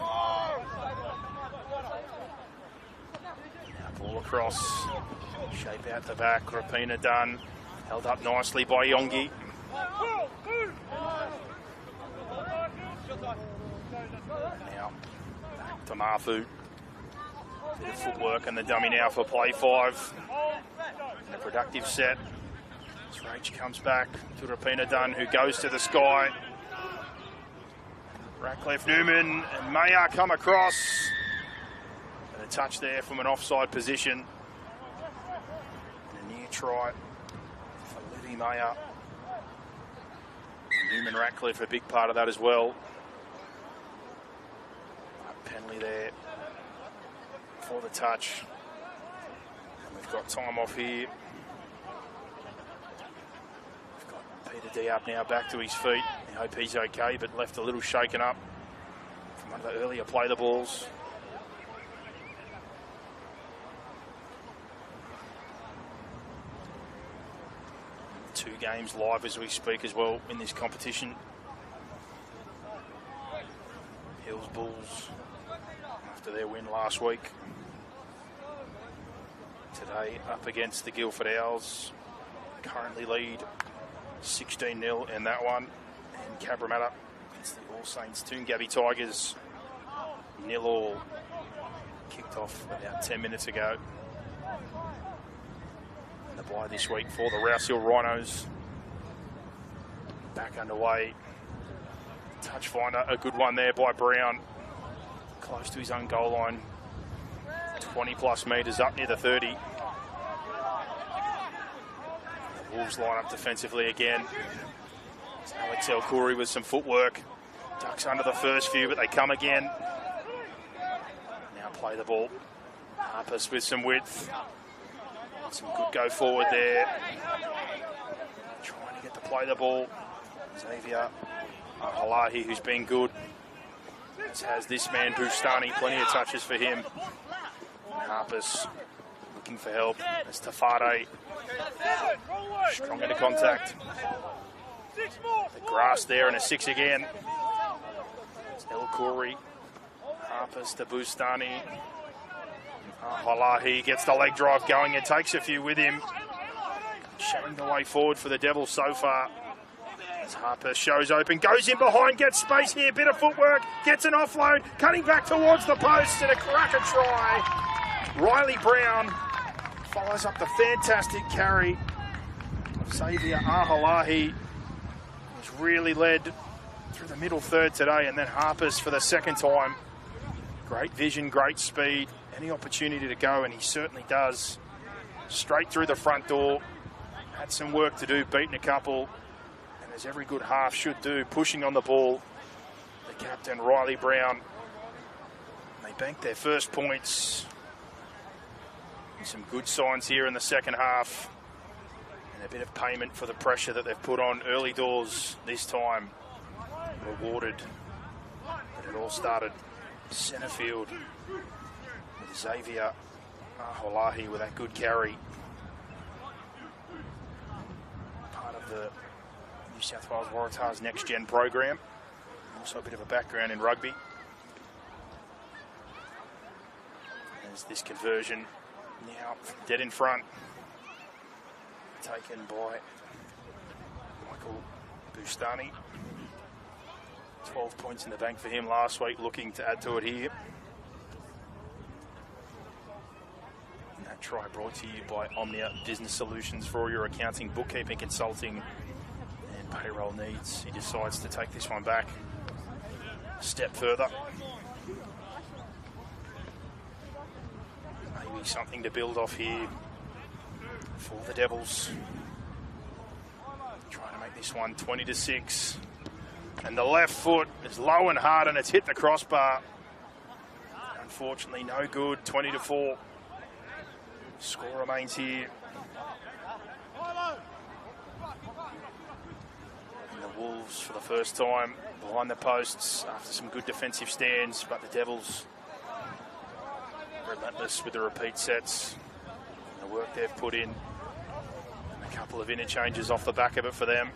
Now ball across. Shape out the back. Rapina Dunn. Held up nicely by Iongi. Now back to Mafu. Bit of footwork and the dummy now for play 5. And a productive set. As Rach comes back to Rapina Dunn, who goes to the sky. Ratcliffe Newman and Mayer come across. And a touch there from an offside position. And a near try for Livy Mayer. Newman Ratcliffe, a big part of that as well. Penalty there for the touch. And we've got time off here. We've got Peter D up now, back to his feet. I hope he's okay, but left a little shaken up from one of the earlier play the balls. 2 games live as we speak as well in this competition. Hills Bulls, after their win last week, today up against the Guildford Owls, currently lead 16-0 in that one. And Parramatta against the All Saints Toongabbie Tigers, 0-0, kicked off about 10 minutes ago. And the bye this week for the Rouse Hill Rhinos, back underway. Touch finder, a good one there by Brown, close to his own goal line, 20 plus metres up near the 30. The Wolves line up defensively again. It's Alex El-Khoury with some footwork, ducks under the first few, but they come again. Now play the ball. Harpus with some width, some good go forward there, trying to get to play the ball. Xavier Halahi, who's been good, as has this man Bustani, plenty of touches for him. Harpus looking for help as Tafade strong into contact. The grass there and a 6 again. It's El-Khoury, Harpus to Bustani. Halahi gets the leg drive going and takes a few with him, showing the way forward for the Devils so far. As Harper shows open, goes in behind, gets space here, bit of footwork, gets an offload, cutting back towards the post and a cracker try. Riley Brown follows up the fantastic carry of Xavier Ahalahi, who's really led through the middle third today, and then Harpers for the second time. Great vision, great speed, any opportunity to go, and he certainly does. Straight through the front door, had some work to do, beaten a couple, as every good half should do, pushing on the ball. The captain, Riley Brown. They banked their first points. Some good signs here in the second half. And a bit of payment for the pressure that they've put on early doors this time. Rewarded. But it all started centre field with Xavier Ahalahi with that good carry. Part of the New South Wales Waratahs Next Gen program. Also a bit of a background in rugby. There's this conversion now dead in front, taken by Michael Bustani. 12 points in the bank for him last week, looking to add to it here. And that try brought to you by Omnia Business Solutions for all your accounting, bookkeeping, consulting and payroll needs. He decides to take this one back a step further. Maybe something to build off here for the Devils. Trying to make this one 20-6. And the left foot is low and hard and it's hit the crossbar. Unfortunately, no good. 20-4. Score remains here. And the Wolves, for the first time, behind the posts after some good defensive stands, but the Devils relentless with the repeat sets and the work they've put in. And a couple of interchanges off the back of it for them.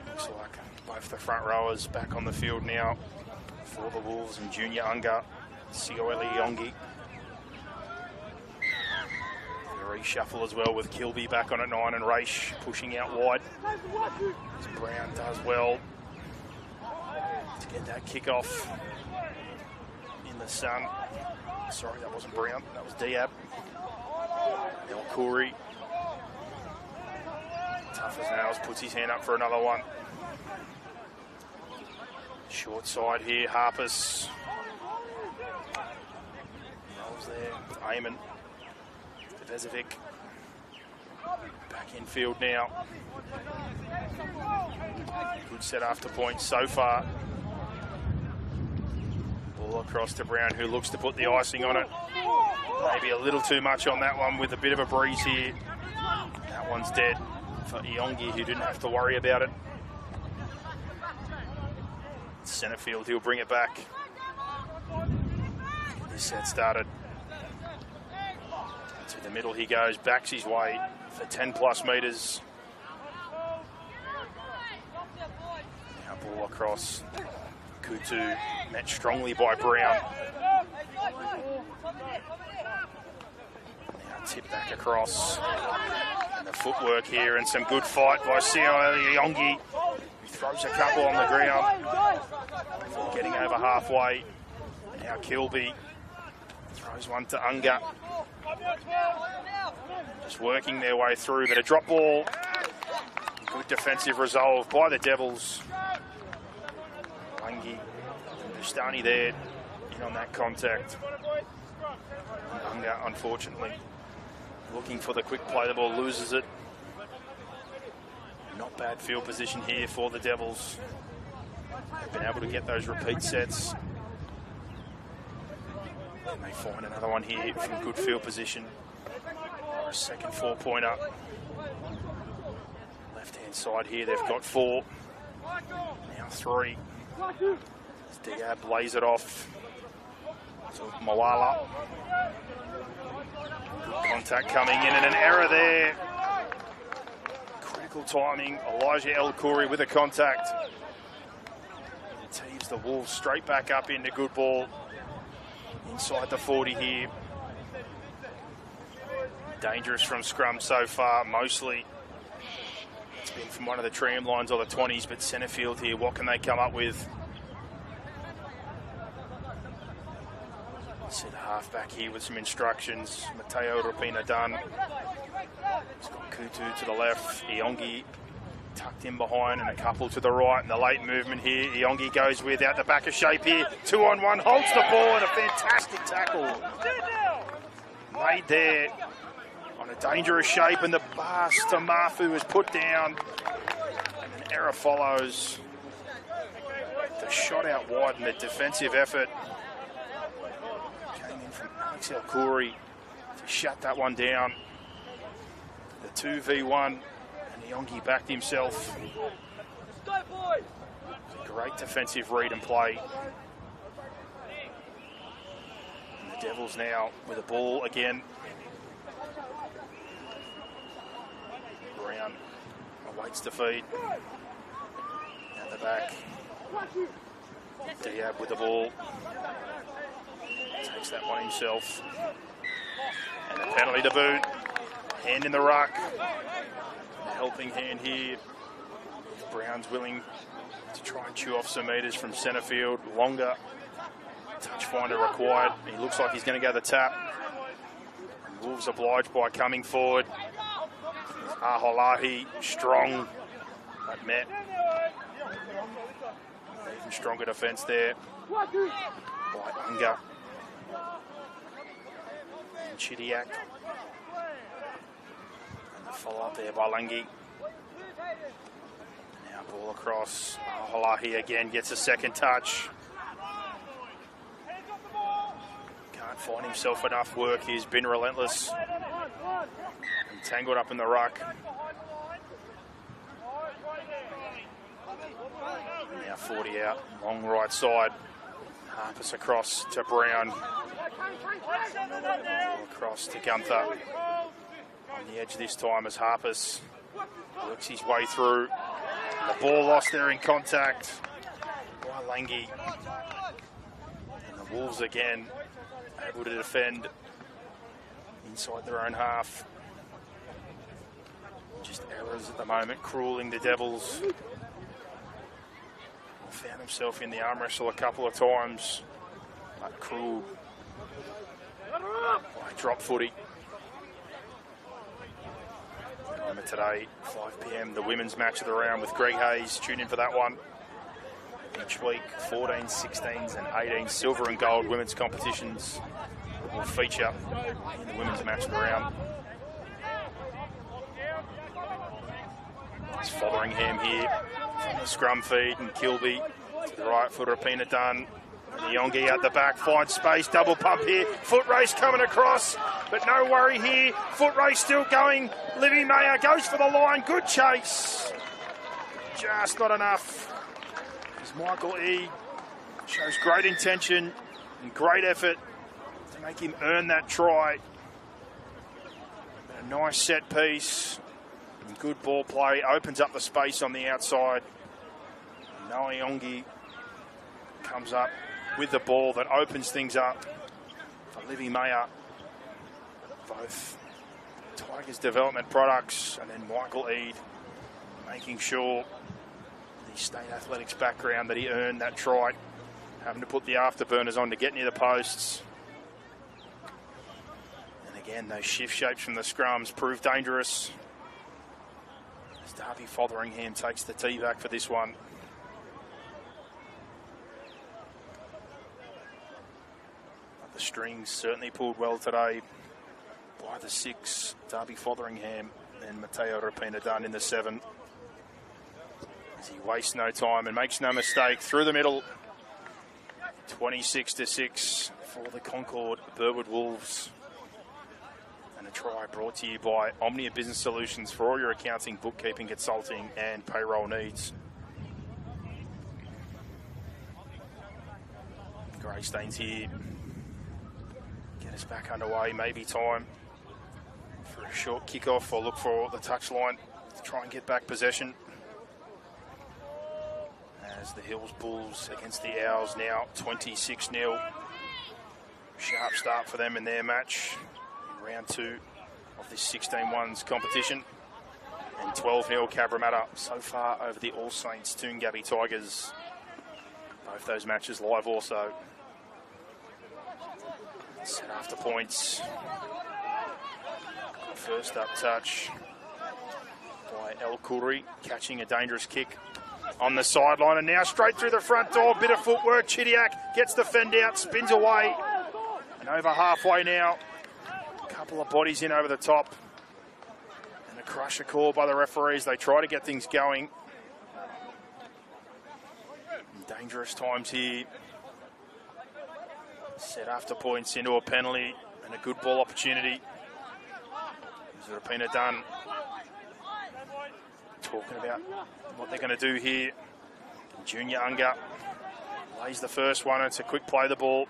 Looks like both the front rowers back on the field now for the Wolves, and Junior Unga, Sigoeli Yongi. A reshuffle as well with Kilby back on at 9 and Raish pushing out wide. As Brown does well to get that kick-off in the sun. Sorry, that wasn't Brown, that was Diab. El-Khoury, tough as nails, puts his hand up for another one. Short side here, Harpus. Rolls there with Eamon. Vezovic. Back in field now. Good set after points so far. Ball across to Brown, who looks to put the icing on it. Maybe a little too much on that one with a bit of a breeze here. That one's dead for Iongi, who didn't have to worry about it. Centre field, he'll bring it back. Get this set started. To the middle he goes, backs his way for 10 plus metres. Now ball across. Kutu met strongly by Brown. Now tip back across. And the footwork here and some good fight by Sioeli Iongi, who throws a couple on the ground. Before getting over halfway. Now Kilby throws one to Unga. Just working their way through, but a drop ball. Good defensive resolve by the Devils. Langi and Bustani there in on that contact. Unga, unfortunately, looking for the quick play. The ball loses it. Not bad field position here for the Devils. They've been able to get those repeat sets. They may find another one here from good field position. Or a second 4-pointer. Left-hand side here, they've got 4. Now 3. Diab lays it off to Moala. Good contact coming in and an error there. Critical timing. Elijah El Khoury with a contact. It tees the Wolves straight back up into good ball. Inside the 40 here. Dangerous from scrum so far, mostly. It's been from one of the tram lines or the 20s, but centre field here, what can they come up with? See the halfback here with some instructions. Mateo Rapina done. He's got Kutu to the left. Iongi tucked in behind and a couple to the right. And the late movement here. Iongi goes with out the back of shape here. 2-on-1, holds the ball and a fantastic tackle. Made there on a dangerous shape, and the pass to Mafu is put down. An error follows. The shot out wide and the defensive effort came in from Alex El Khoury to shut that one down. The 2v1, and Iongi backed himself. A great defensive read and play. And the Devils now with the ball again. Brown awaits the feed. Down the back. Diab with the ball. Takes that one himself. And a penalty to boot. Hand in the ruck. A helping hand here. Brown's willing to try and chew off some metres from centre field. Longer touch finder required. He looks like he's going to go the tap. Wolves obliged by coming forward. Aholahi strong, but met. Even stronger defence there by Unga and Chidiak. And the follow-up there by Langi. Now ball across. Aholahi again gets a second touch. Can't find himself enough work. He's been relentless. And tangled up in the ruck. Now 40 out, long right side. Harpus across to Brown. Across to Gunther. On the edge this time as Harpus works his way through. The ball lost there in contact by Langi. And the Wolves again able to defend inside their own half. Just errors at the moment, cruelling the Devils. Found himself in the arm wrestle a couple of times, but cruel by drop footy. Remember today, 5 p.m, the women's match of the round with Greg Hayes. Tune in for that one. Each week, 14, 16s and 18 silver and gold women's competitions will feature in the women's match of the round. It's Fotheringham here from the scrum feed, and Kilby to the right foot, Rapina done. Iongi out the back, finds space, double pump here. Foot race coming across, but no worry here. Foot race still going. Livy Mayer goes for the line. Good chase. Just not enough. As Michael E shows great intention and great effort to make him earn that try. A nice set piece. And good ball play. Opens up the space on the outside. Noe Yongi comes up with the ball that opens things up for Livy Mayer. Both Tigers development products, and then Michael Eade making sure the state athletics background that he earned that try, having to put the afterburners on to get near the posts. And again, those shift shapes from the scrums prove dangerous as Darby Fotheringham takes the tee back for this one. But the strings certainly pulled well today by the 6, Darby Fotheringham, and Matteo Rapina done in the 7. As he wastes no time and makes no mistake through the middle. 26-6 for the Concord Burwood Wolves. And a try brought to you by Omnia Business Solutions for all your accounting, bookkeeping, consulting and payroll needs. Greystanes here. Get us back underway, maybe time for a short kickoff or look for the touchline to try and get back possession. As the Hills Bulls against the Owls now 26-0. Sharp start for them in their match in round 2 of this 16-1s competition. And 12-0 Parramatta so far over the All Saints Toongabbie Tigers. Both those matches live also. Set after points. First up touch by El Khoury, catching a dangerous kick on the sideline, and now straight through the front door. Bit of footwork. Chidiac gets the fend out, spins away, and over halfway now. A couple of bodies in over the top, and a crusher call by the referees. They try to get things going. Dangerous times here. Set after points into a penalty and a good ball opportunity. Rapina done talking about what they're going to do here. Junior Unger lays the first one. It's a quick play the ball.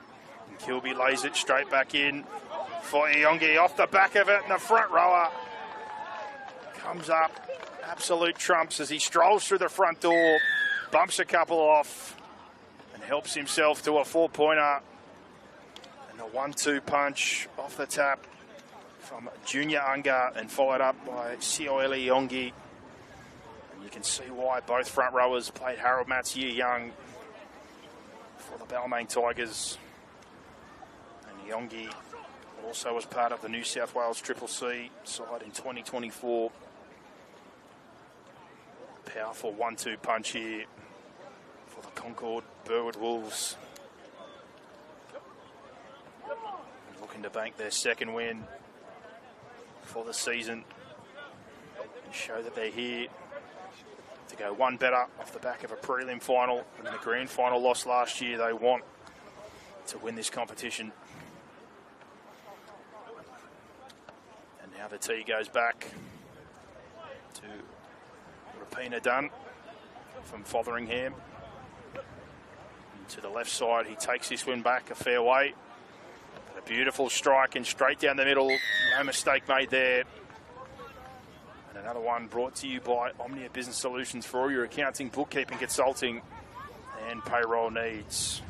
And Kilby lays it straight back in for Iongi off the back of it, and the front rower comes up. Absolute trumps as he strolls through the front door, bumps a couple off, and helps himself to a 4-pointer. And a 1-2 punch off the tap from Junior Unger and followed up by Sioeli Yongi. And you can see why both front rowers played Harold Matts year young for the Balmain Tigers. And Yongi also was part of the New South Wales Triple C side in 2024. Powerful 1-2 punch here for the Concord Burwood Wolves. And looking to bank their second win for the season and show that they're here to go one better off the back of a prelim final and then a grand final loss last year. They want to win this competition. And now the tee goes back to Rapina Dunn from Fotheringham. And to the left side, he takes this one back a fair way. A beautiful strike and straight down the middle. No mistake made there. And another one brought to you by Omnia Business Solutions for all your accounting, bookkeeping, consulting and payroll needs.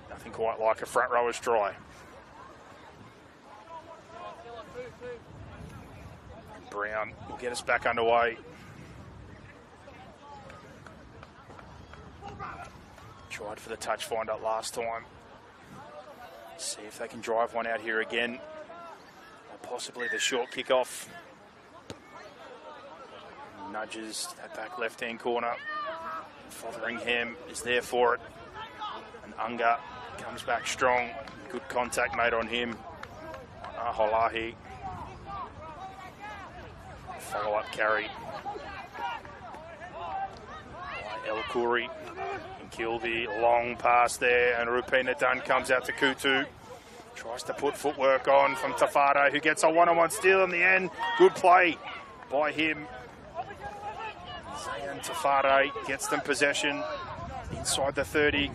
Nothing quite like a front rower's try. And Brown will get us back underway. Tried for the touch find up last time. See if they can drive one out here again. Or possibly the short kickoff. Nudges that back left-hand corner. Fotheringham is there for it. And Unger comes back strong. Good contact made on him. Aholahi. Follow-up carry by El Khoury. Kilby, long pass there, and Rapina Dunn comes out to Kutu. Tries to put footwork on from Tafado, who gets a one-on-one steal in the end. Good play by him. Zayan Tafado gets them possession inside the 30.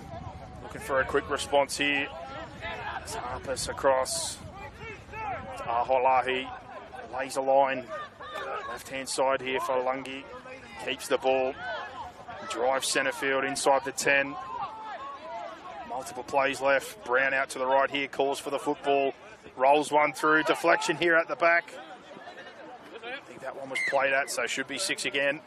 Looking for a quick response here. It's Harpus across to Aholahi. laser line, left-hand side here for Lungi. Keeps the ball, drives centre field inside the 10. Multiple plays left. Brown out to the right here, calls for the football. Rolls one through, deflection here at the back. I think that one was played at, so should be 6 again.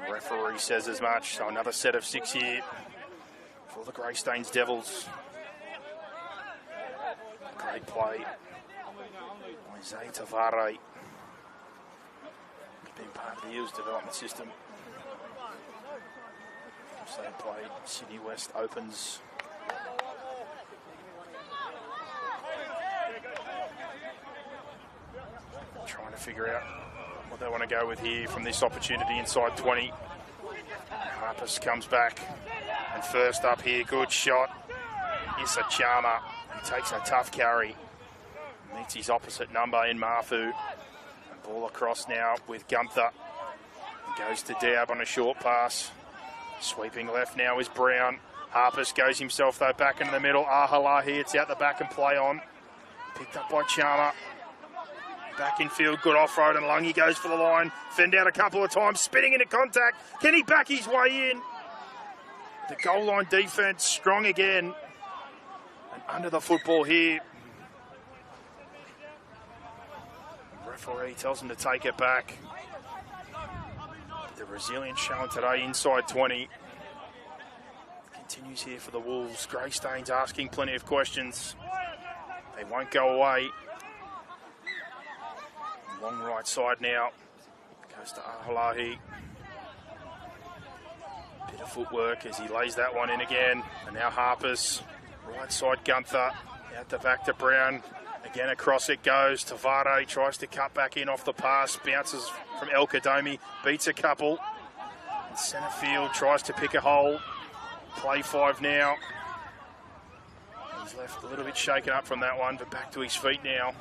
Referee says as much, so another set of 6 here for the Greystanes Devils. Great play by Zay Tavare. Been part of the EELS development system. So they played Sydney West Opens. Trying to figure out what they want to go with here from this opportunity inside 20. Harpus comes back, and first up here, good shot. Issa Chama, he takes a tough carry. Meets his opposite number in Mafu. Ball across now with Gunther. Goes to Daub on a short pass. Sweeping left now is Brown. Harpus goes himself though back into the middle. Ahalahi, it's out the back and play on. Picked up by Chama. Back in field, good off-road, and Lungi goes for the line. Fend out a couple of times, spinning into contact. Can he back his way in? The goal line defence strong again. And under the football here. Referee tells him to take it back. The resilience shown today inside 20. Continues here for the Wolves. Greystanes asking plenty of questions. They won't go away. Long right side now. Goes to Ahalahi. Bit of footwork as he lays that one in again. And now Harpus. Right side Gunther. Out the back to Brown. Again across it goes. Tavare tries to cut back in off the pass. Bounces from El Kadomi. Beats a couple. In centre field tries to pick a hole. Play 5 now. He's left a little bit shaken up from that one, but back to his feet now.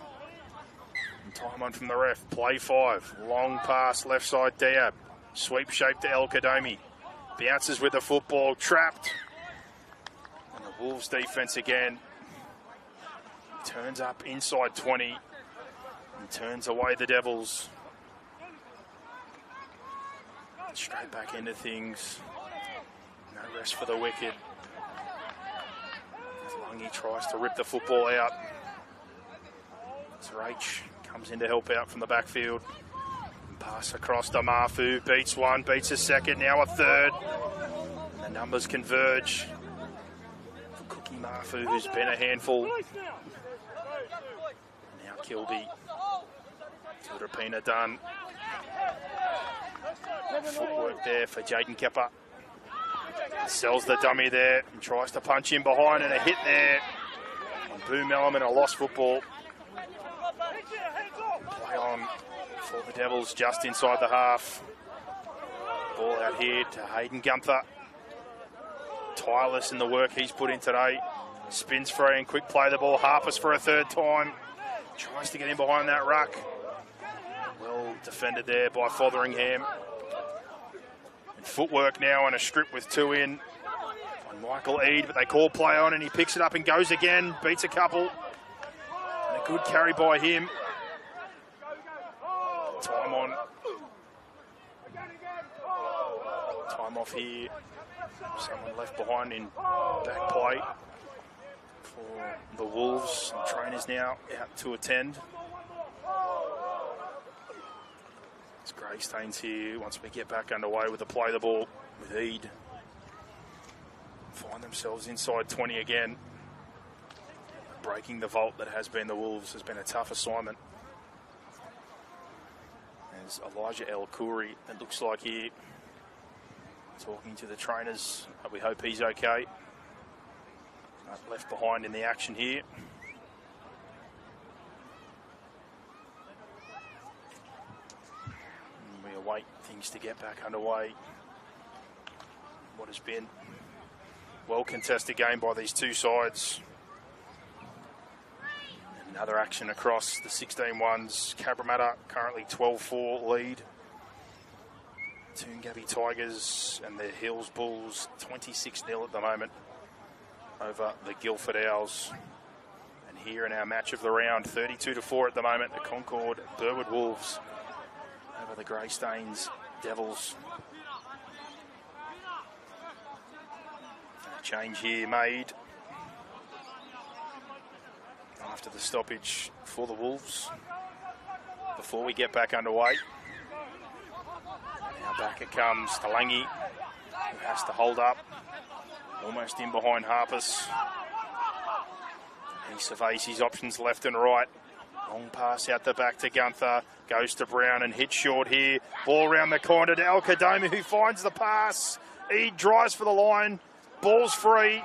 And time on from the ref. Play 5. Long pass left side Daub. Sweep shape to El Kadomi. Bounces with the football. Trapped. And the Wolves defence again. Turns up inside 20 and turns away the Devils. Straight back into things. No rest for the wicked. As Lungi tries to rip the football out. Zraich comes in to help out from the backfield. Pass across to Mafu. Beats one, beats a second, now a third. And the numbers converge. For Cookie Mafu, who's been a handful. Now Kilby. Tudorpina done. Footwork there for Jaden Kepper. Sells the dummy there and tries to punch in behind, and a hit there. And Boom Element, a lost football. Play on for the Devils just inside the half. Ball out here to Hayden Gunther. Tireless in the work he's put in today. Spins free and quick play the ball. Harpus for a third time. Tries to get in behind that ruck. Well defended there by Fotheringham. And footwork now and a strip with 2 in on Michael Eade, but they call play on and he picks it up and goes again. Beats a couple. And a good carry by him. Time on. Time off here. Someone left behind in back play for the Wolves. The trainers now out to attend. It's Greystanes here once we get back underway with the play the ball with Eade. Find themselves inside 20 again. Breaking the vault that has been the Wolves has been a tough assignment. There's Elijah El Khoury, it looks like here, talking to the trainers. We hope he's okay. Not left behind in the action here. And we await things to get back underway. What has been well contested game by these two sides. Another action across the 16-1s. Parramatta currently 12-4 lead. Toongabbie Tigers and the Hills Bulls 26-0 at the moment over the Guildford Owls. And here in our match of the round, 32-4 at the moment, the Concord Burwood Wolves over the Greystanes Devils. A change here made after the stoppage for the Wolves before we get back underway. Now back it comes to Lange, who has to hold up, almost in behind Harpus. He surveys his options left and right. Long pass out the back to Gunther, goes to Brown and hits short here. Ball around the corner to El-Khadoumi, who finds the pass. He drives for the line, ball's free,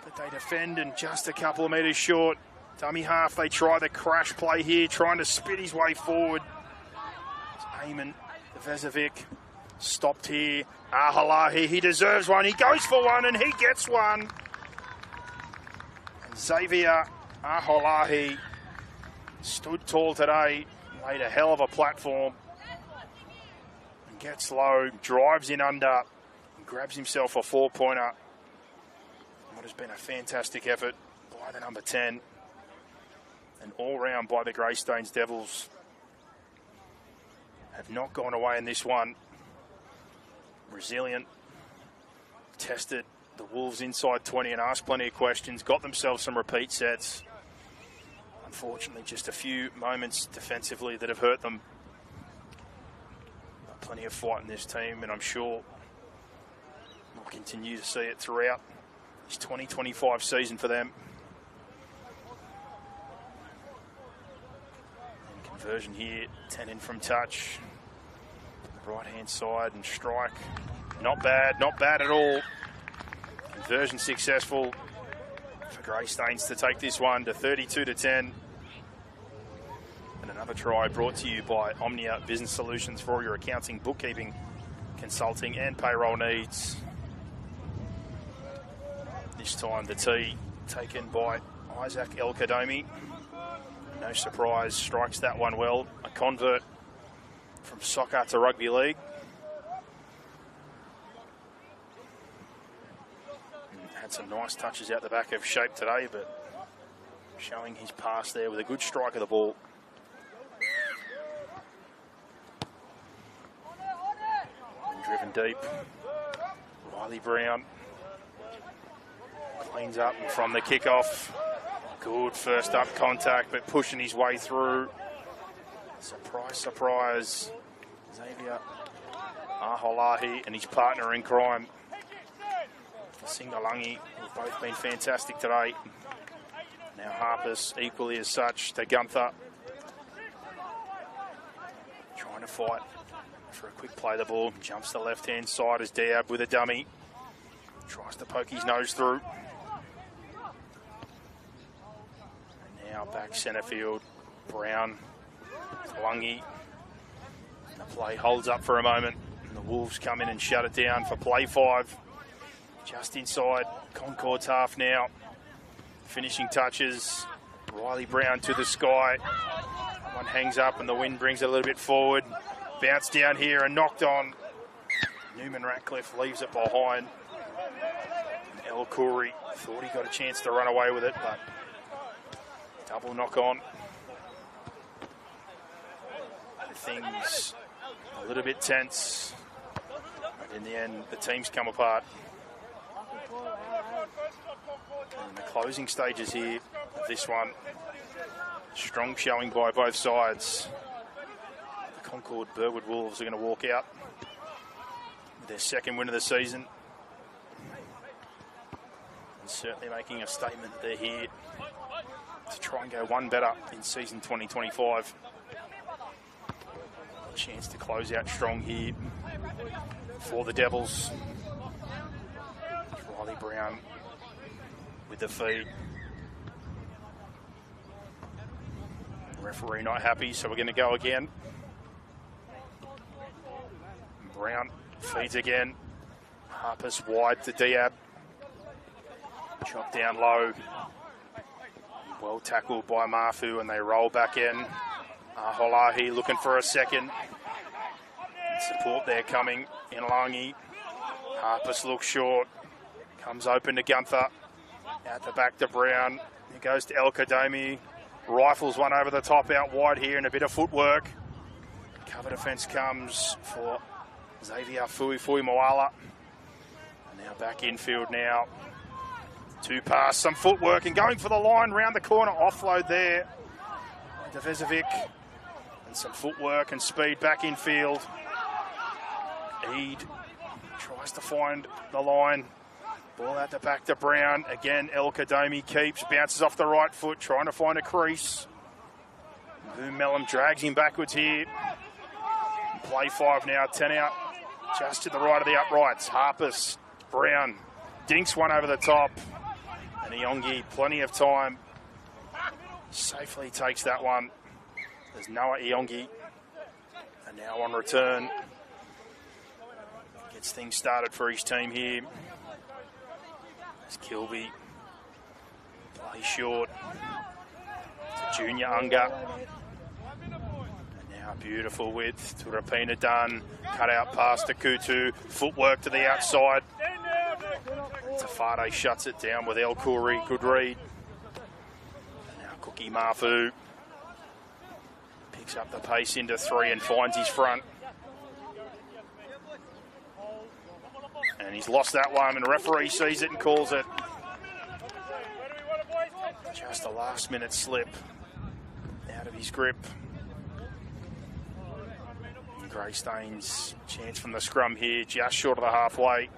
but they defend and just a couple of metres short. Dummy half, they try the crash play here, trying to spit his way forward. It's Eamon Vezovic, stopped here. Ahalahi, he deserves one, he goes for one and he gets one. And Xavier Ahalahi stood tall today, laid a hell of a platform. And gets low, drives in under, and grabs himself a 4-pointer. What has been a fantastic effort by the number 10. And all round by the Greystanes Devils. Have not gone away in this one. Resilient, tested the Wolves inside 20 and asked plenty of questions, got themselves some repeat sets. Unfortunately, just a few moments defensively that have hurt them. But plenty of fight in this team, and I'm sure we'll continue to see it throughout this 2025 season for them. And conversion here, 10 in from touch. Right hand side and strike. Not bad at all. Conversion successful for Greystanes to take this one to 32-10. And another try brought to you by Omnia Business Solutions for all your accounting, bookkeeping, consulting and payroll needs. This time the tee taken by Isaac El-Khadoumi. No surprise, strikes that one well. A convert from soccer to rugby league. And had some nice touches out the back of shape today, but showing his pass there with a good strike of the ball. And driven deep. Riley Brown cleans up from the kickoff. Good first up contact, but pushing his way through. Surprise, surprise. Xavier Ahalahi and his partner in crime, Singalangi, have both been fantastic today. Now Harpus equally as such to Gunther. Trying to fight for a quick play of the ball. Jumps to the left-hand side as Diab with a dummy. Tries to poke his nose through. And now back centre field. Brown. Lungy. The play holds up for a moment, and the Wolves come in and shut it down for play 5. Just inside Concord's half now. Finishing touches. Riley Brown to the sky. One hangs up and the wind brings it a little bit forward. Bounce down here and knocked on. Newman Ratcliffe leaves it behind. And El Khoury thought he got a chance to run away with it, but double knock on. Things a little bit tense, but in the end the teams come apart. And the closing stages here of this one, strong showing by both sides. The Concord Burwood Wolves are going to walk out with their second win of the season, and certainly making a statement that they're here to try and go one better in season 2025. Chance to close out strong here for the Devils. Riley Brown with the feed. Referee not happy, so we're going to go again. Brown feeds again. Harpus wide to Diab. Chopped down low. Well tackled by Mafu, and they roll back in. Ahalahi looking for a second. Support there coming in Lange. Harpus looks short. Comes open to Gunther. Out the back to Brown. It goes to El Kadami. Rifles one over the top out wide here and a bit of footwork. Cover defence comes for Xavier Fui Moala. And now back infield now. 2 pass, some footwork and going for the line round the corner. Offload there. Devezovic. And some footwork and speed back infield. Eid tries to find the line. Ball out the back to Brown. Again, El Kadami keeps, bounces off the right foot, trying to find a crease. Boom Mellum drags him backwards here. Play 5 now, 10 out, just to the right of the uprights. Harpus, Brown, dinks one over the top. And Iongi, plenty of time. Safely takes that one. There's Noah Iongi. And now on return. Gets things started for his team here. It's Kilby. Play short. To Junior Unga. And now beautiful width to Rapina Dunn. Cut out pass to Kutu. Footwork to the outside. Tafade shuts it down with El Khoury. Good read. And now Cookie Mafu. Picks up the pace into 3 and finds his front. And he's lost that one, and the referee sees it and calls it. Just a last-minute slip out of his grip. And Greystanes chance from the scrum here, just short of the halfway.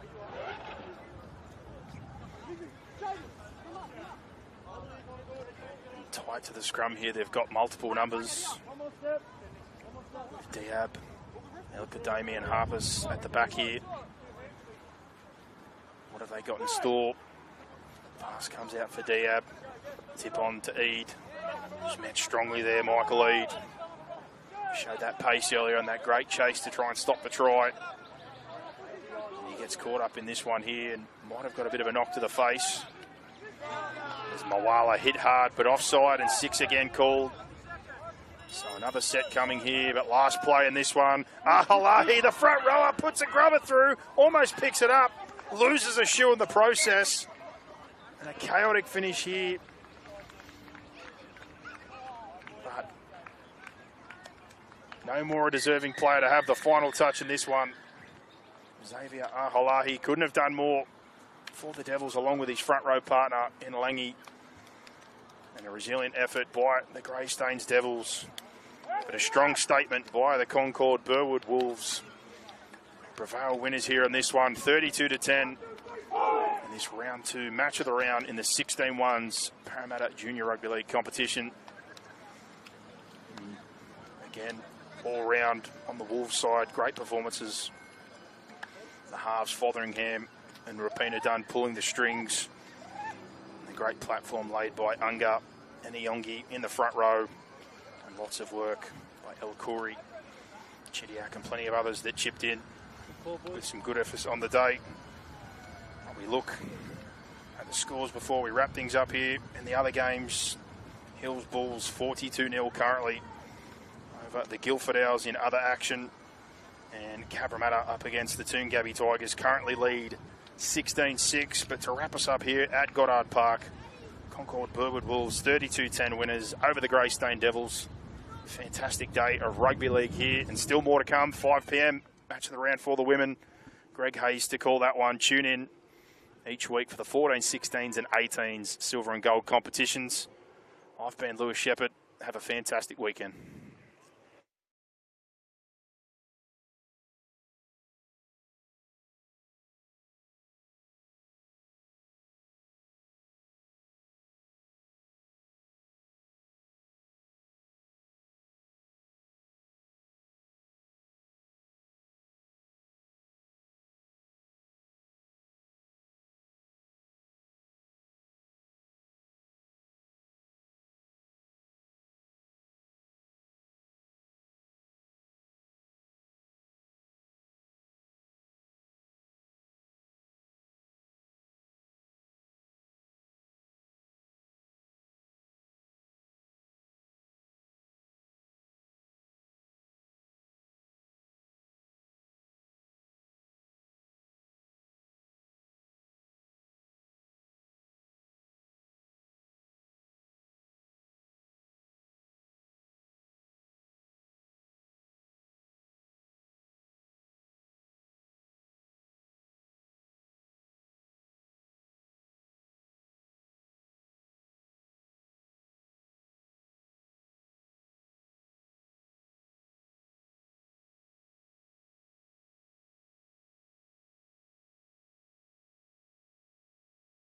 And tight to the scrum here, they've got multiple numbers. With Diab, El Kadami and Harpus at the back here. What have they got in store? Pass comes out for Diab. Tip on to Eid. He's met strongly there, Michael Eid. Showed that pace earlier on that great chase to try and stop the try. And he gets caught up in this one here and might have got a bit of a knock to the face. As Moala hit hard but offside and 6 again called. So another set coming here, but last play in this one. Ahalahi, the front rower, puts a grubber through, almost picks it up. Loses a shoe in the process. And a chaotic finish here. But no more a deserving player to have the final touch in this one. Xavier Ahalahi couldn't have done more for the Devils along with his front row partner in Langi. And a resilient effort by the Greystanes Devils. But a strong statement by the Concord Burwood Wolves. Prevail winners here in this one, 32-10. In this round 2 match of the round in the 16-1s Parramatta Junior Rugby League competition. Again, all round on the Wolves side, great performances. The halves, Fotheringham and Rapina Dunn pulling the strings. The great platform laid by Unga and Iongi in the front row. And lots of work by El Khoury, Chidiak and plenty of others that chipped in with some good efforts on the day. We look at the scores before we wrap things up here. In the other games, Hills Bulls 42-0 currently over the Guildford Owls in other action. And Cabramatta up against the Toongabbie Tigers currently lead 16-6. But to wrap us up here at Goddard Park, Concord Burwood Wolves 32-10 winners over the Greystane Devils. Fantastic day of rugby league here and still more to come. 5 p.m. match of the round for the women. Greg Hayes to call that one. Tune in each week for the 14s, 16s and 18s silver and gold competitions. I've been Lewis Shepherd. Have a fantastic weekend.